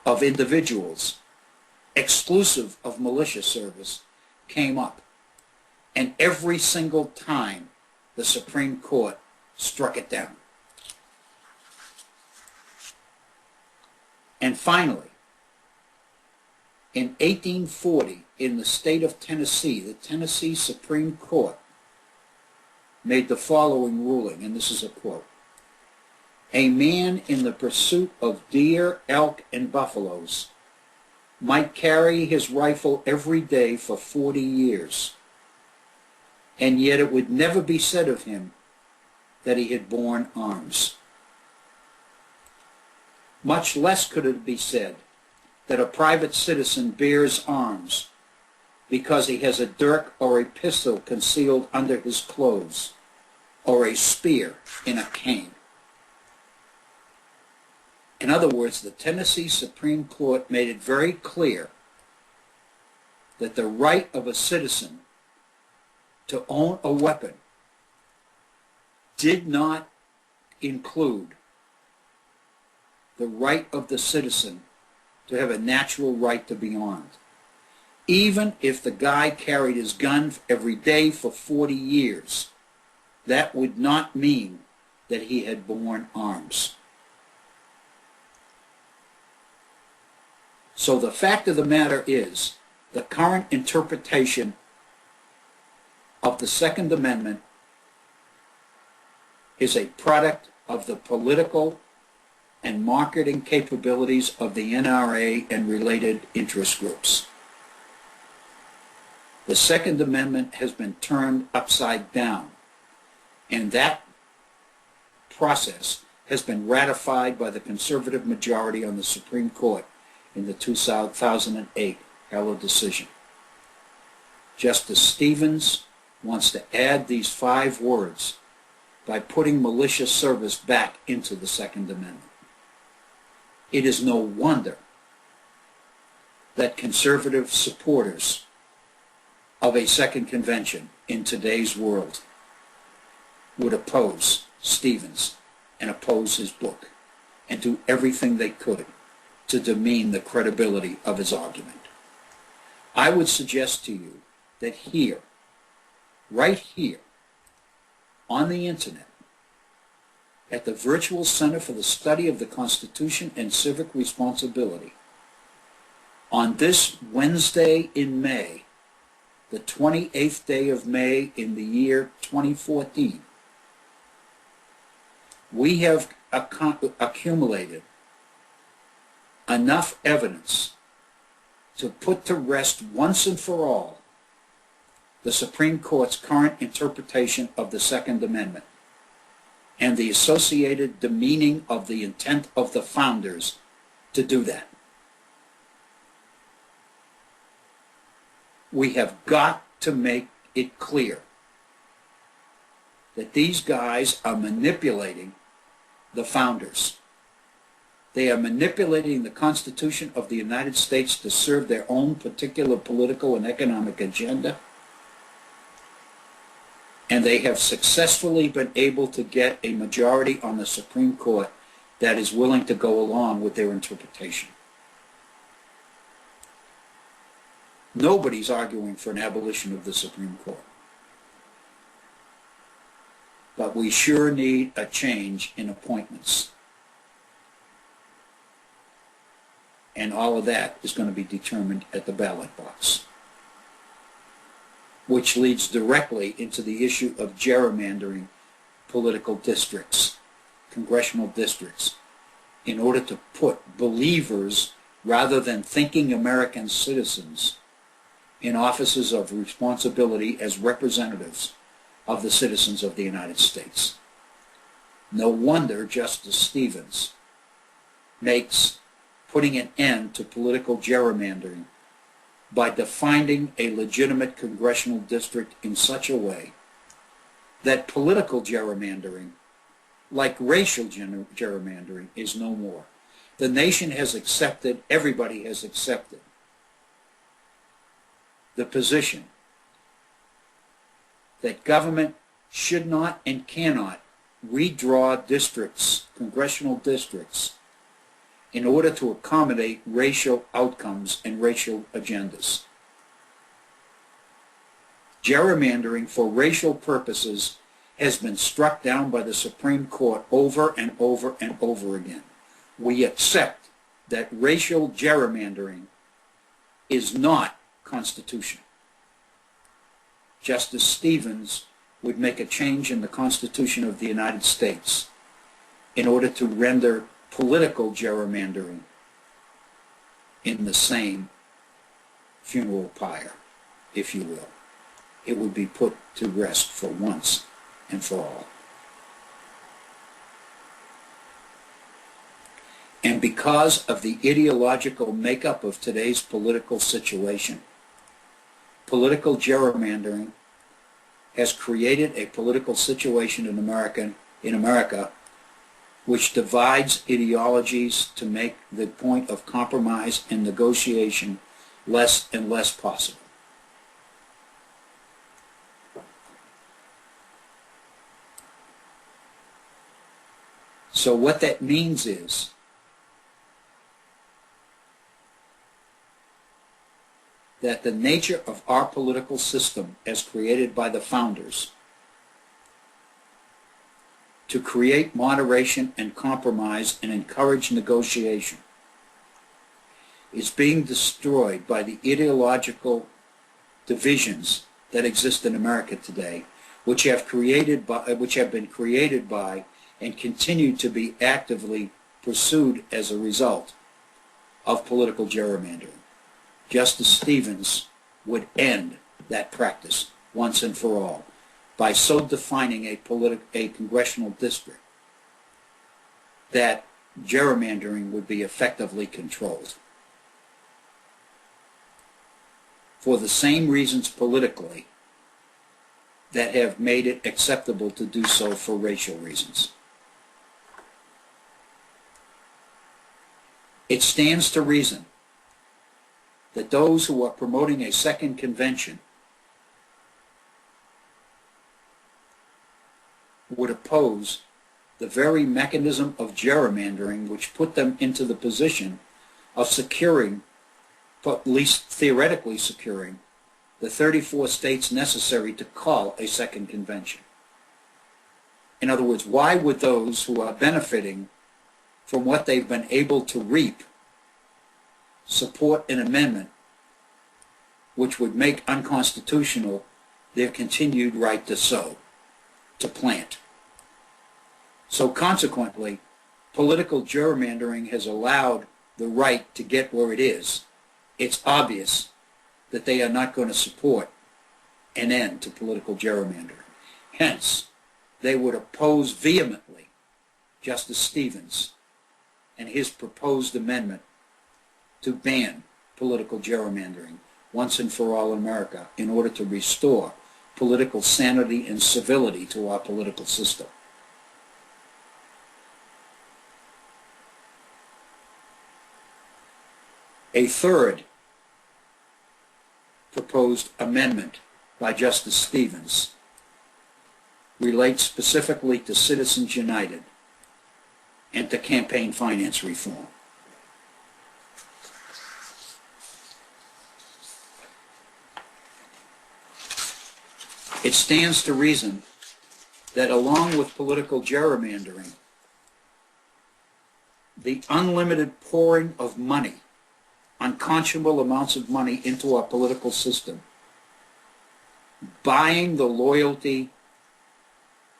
of individuals, exclusive of militia service, came up. And every single time the Supreme Court struck it down. And finally, in 1840, in the state of Tennessee, the Tennessee Supreme Court made the following ruling, and this is a quote: "A man in the pursuit of deer, elk, and buffaloes might carry his rifle every day for 40 years, and yet it would never be said of him that he had borne arms. Much less could it be said that a private citizen bears arms because he has a dirk or a pistol concealed under his clothes, or a spear in a cane." In other words, the Tennessee Supreme Court made it very clear that the right of a citizen to own a weapon did not include the right of the citizen to have a natural right to be armed. Even if the guy carried his gun every day for 40 years, that would not mean that he had borne arms. So the fact of the matter is, the current interpretation of the Second Amendment is a product of the political and marketing capabilities of the NRA and related interest groups. The Second Amendment has been turned upside down, and that process has been ratified by the conservative majority on the Supreme Court in the 2008 Heller decision. Justice Stevens wants to add these 5 words by putting militia service back into the Second Amendment. It is no wonder that conservative supporters of a second convention in today's world would oppose Stevens and oppose his book and do everything they could to demean the credibility of his argument. I would suggest to you that here, right here, on the internet, at the Virtual Center for the Study of the Constitution and Civic Responsibility, on this Wednesday in May, the 28th day of May in the year 2014, we have accumulated enough evidence to put to rest once and for all the Supreme Court's current interpretation of the Second Amendment and the associated demeaning of the intent of the founders to do that. We have got to make it clear that these guys are manipulating the founders. They are manipulating the Constitution of the United States to serve their own particular political and economic agenda. And they have successfully been able to get a majority on the Supreme Court that is willing to go along with their interpretation. Nobody's arguing for an abolition of the Supreme Court. But we sure need a change in appointments. And all of that is going to be determined at the ballot box, which leads directly into the issue of gerrymandering political districts, congressional districts, in order to put believers rather than thinking American citizens in offices of responsibility as representatives of the citizens of the United States. No wonder Justice Stevens makes putting an end to political gerrymandering by defining a legitimate congressional district in such a way that political gerrymandering, like racial gerrymandering, is no more. The nation has accepted, everybody has accepted, the position that government should not and cannot redraw districts, congressional districts, in order to accommodate racial outcomes and racial agendas. Gerrymandering for racial purposes has been struck down by the Supreme Court over and over and over again. We accept that racial gerrymandering is not constitutional. Justice Stevens would make a change in the Constitution of the United States in order to render political gerrymandering in the same funeral pyre, if you will. It would be put to rest for once and for all. And because of the ideological makeup of today's political situation, political gerrymandering has created a political situation in America which divides ideologies to make the point of compromise and negotiation less and less possible. So what that means is that the nature of our political system as created by the founders to create moderation and compromise and encourage negotiation is being destroyed by the ideological divisions that exist in America today, which have been created by and continue to be actively pursued as a result of political gerrymandering. Justice Stevens would end that practice once and for all by so defining a congressional district that gerrymandering would be effectively controlled. For the same reasons politically that have made it acceptable to do so for racial reasons. It stands to reason that those who are promoting a second convention would oppose the very mechanism of gerrymandering which put them into the position of securing, at least theoretically securing, the 34 states necessary to call a second convention. In other words, why would those who are benefiting from what they've been able to reap support an amendment which would make unconstitutional their continued right to sow, to plant? So consequently, political gerrymandering has allowed the right to get where it is. It's obvious that they are not going to support an end to political gerrymandering. Hence, they would oppose vehemently Justice Stevens and his proposed amendment to ban political gerrymandering once and for all in America in order to restore political sanity and civility to our political system. A third proposed amendment by Justice Stevens relates specifically to Citizens United and to campaign finance reform. It stands to reason that along with political gerrymandering, the unlimited pouring of money unconscionable amounts of money into our political system, buying the loyalty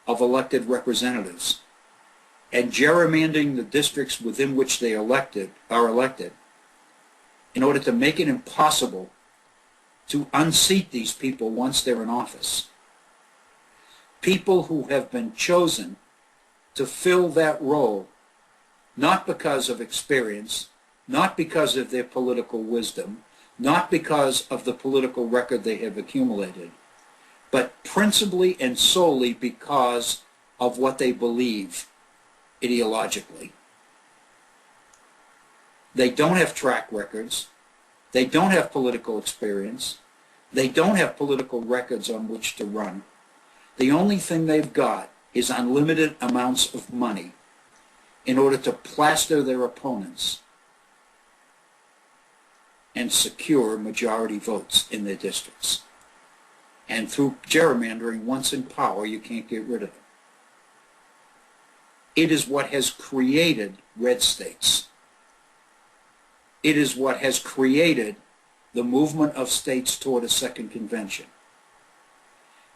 of elected representatives, and gerrymandering the districts within which they are elected in order to make it impossible to unseat these people once they're in office. People who have been chosen to fill that role, not because of experience, not because of their political wisdom, not because of the political record they have accumulated, but principally and solely because of what they believe ideologically. They don't have track records. They don't have political experience. They don't have political records on which to run. The only thing they've got is unlimited amounts of money in order to plaster their opponents and secure majority votes in their districts. And through gerrymandering, once in power, you can't get rid of them. It is what has created red states. It is what has created the movement of states toward a second convention.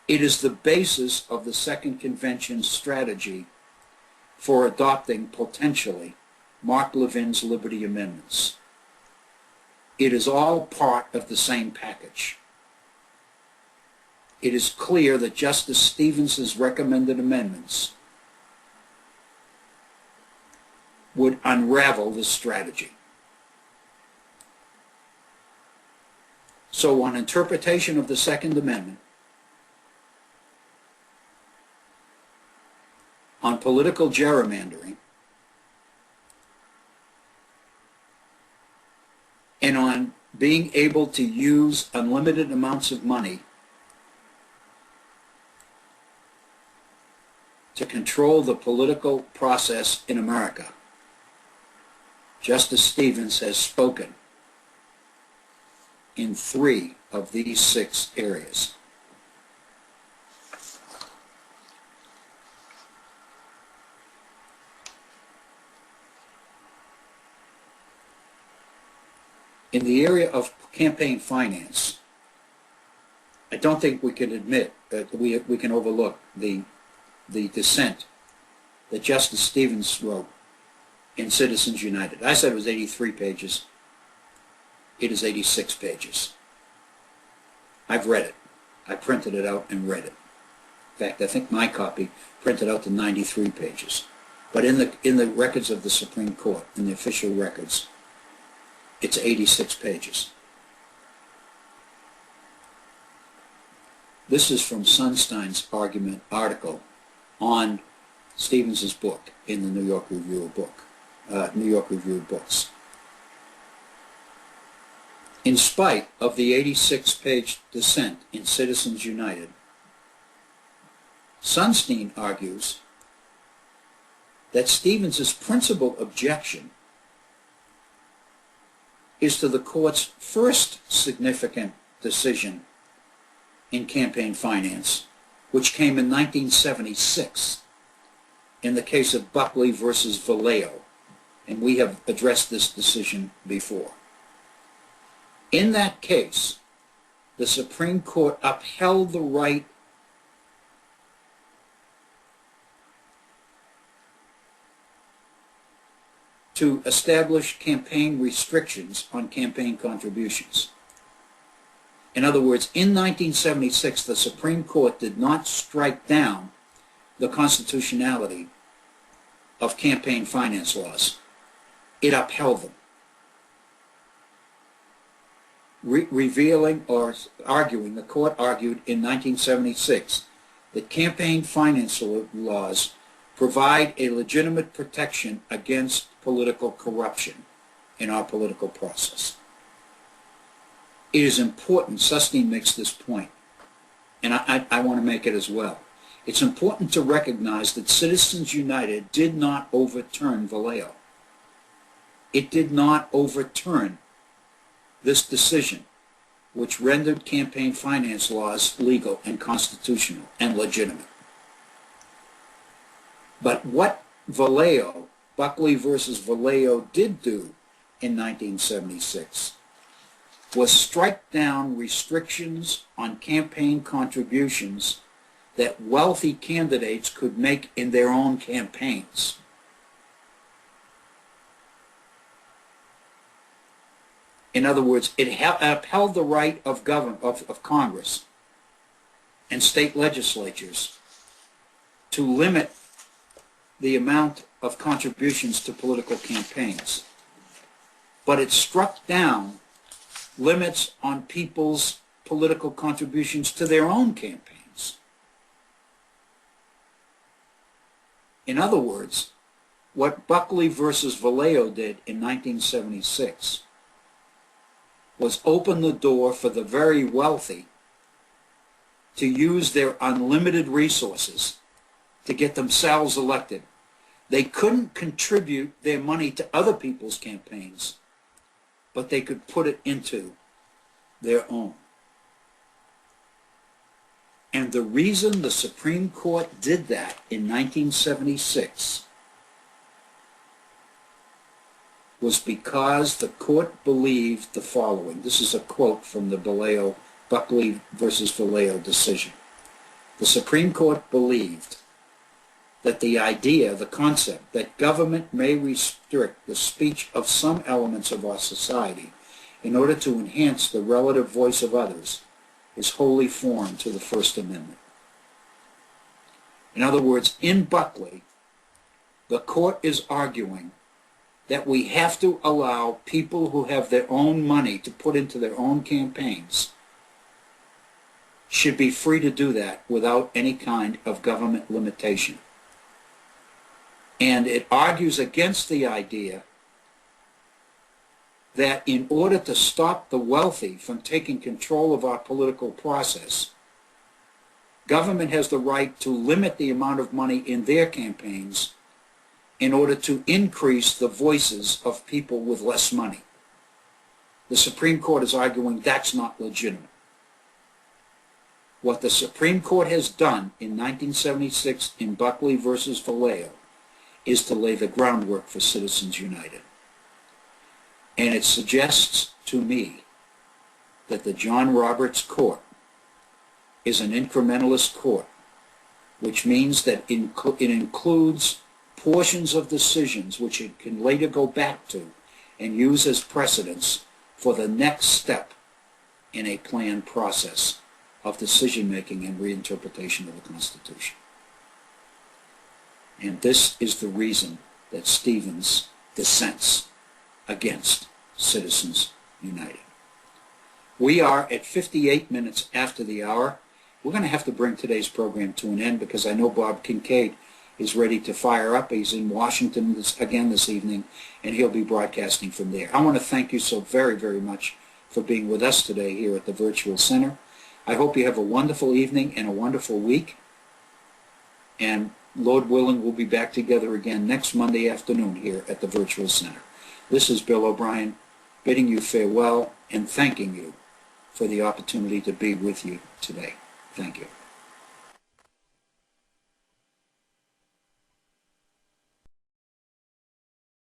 It is the basis of the second convention's strategy for adopting, potentially, Mark Levin's Liberty Amendments. It is all part of the same package. It is clear that Justice Stevens's recommended amendments would unravel this strategy. So on interpretation of the Second Amendment, on political gerrymandering, and on being able to use unlimited amounts of money to control the political process in America, Justice Stevens has spoken in 3 of these 6 areas. In the area of campaign finance, I don't think we can admit that we can overlook the dissent that Justice Stevens wrote in Citizens United. I said it was 83 pages. It is 86 pages. I've read it. I printed it out and read it. In fact, I think my copy printed out to 93 pages. But in the records of the Supreme Court, in the official records, it's 86 pages. This is from Sunstein's article on Stevens's book in the New York Review of Books. In spite of the 86-page dissent in Citizens United, Sunstein argues that Stevens's principal objection is to the court's first significant decision in campaign finance, which came in 1976 in the case of Buckley versus Vallejo, and we have addressed this decision before. In that case, the Supreme Court upheld the right to establish campaign restrictions on campaign contributions. In other words, in 1976, the Supreme Court did not strike down the constitutionality of campaign finance laws. It upheld them, revealing or arguing, the court argued in 1976 that campaign finance laws provide a legitimate protection against political corruption in our political process. It is important, Sunstein makes this point, and I want to make it as well. It's important to recognize that Citizens United did not overturn Vallejo. It did not overturn this decision, which rendered campaign finance laws legal and constitutional and legitimate. But what Vallejo, Buckley versus Vallejo, did do in 1976 was strike down restrictions on campaign contributions that wealthy candidates could make in their own campaigns. In other words, it upheld the right of Congress and state legislatures to limit the amount of contributions to political campaigns. But it struck down limits on people's political contributions to their own campaigns. In other words, what Buckley versus Vallejo did in 1976 was open the door for the very wealthy to use their unlimited resources to get themselves elected. They couldn't contribute their money to other people's campaigns, but they could put it into their own. And the reason the Supreme Court did that in 1976 was because the court believed the following. This is a quote from the Buckley versus Vallejo decision. The Supreme Court believed that the idea, the concept, that government may restrict the speech of some elements of our society in order to enhance the relative voice of others is wholly foreign to the First Amendment. In other words, in Buckley, the court is arguing that we have to allow people who have their own money to put into their own campaigns should be free to do that without any kind of government limitation. And it argues against the idea that in order to stop the wealthy from taking control of our political process, government has the right to limit the amount of money in their campaigns in order to increase the voices of people with less money. The Supreme Court is arguing that's not legitimate. What the Supreme Court has done in 1976 in Buckley versus Vallejo is to lay the groundwork for Citizens United. And it suggests to me that the John Roberts Court is an incrementalist court, which means that it includes portions of decisions which it can later go back to and use as precedents for the next step in a planned process of decision-making and reinterpretation of the Constitution. And this is the reason that Stevens dissents against Citizens United. We are at 58 minutes after the hour. We're going to have to bring today's program to an end because I know Bob Kincaid is ready to fire up. He's in Washington again this evening, and he'll be broadcasting from there. I want to thank you so very, very much for being with us today here at the Virtual Center. I hope you have a wonderful evening and a wonderful week. And Lord willing, we'll be back together again next Monday afternoon here at the Virtual Center. This is Bill O'Brien bidding you farewell and thanking you for the opportunity to be with you today. Thank you.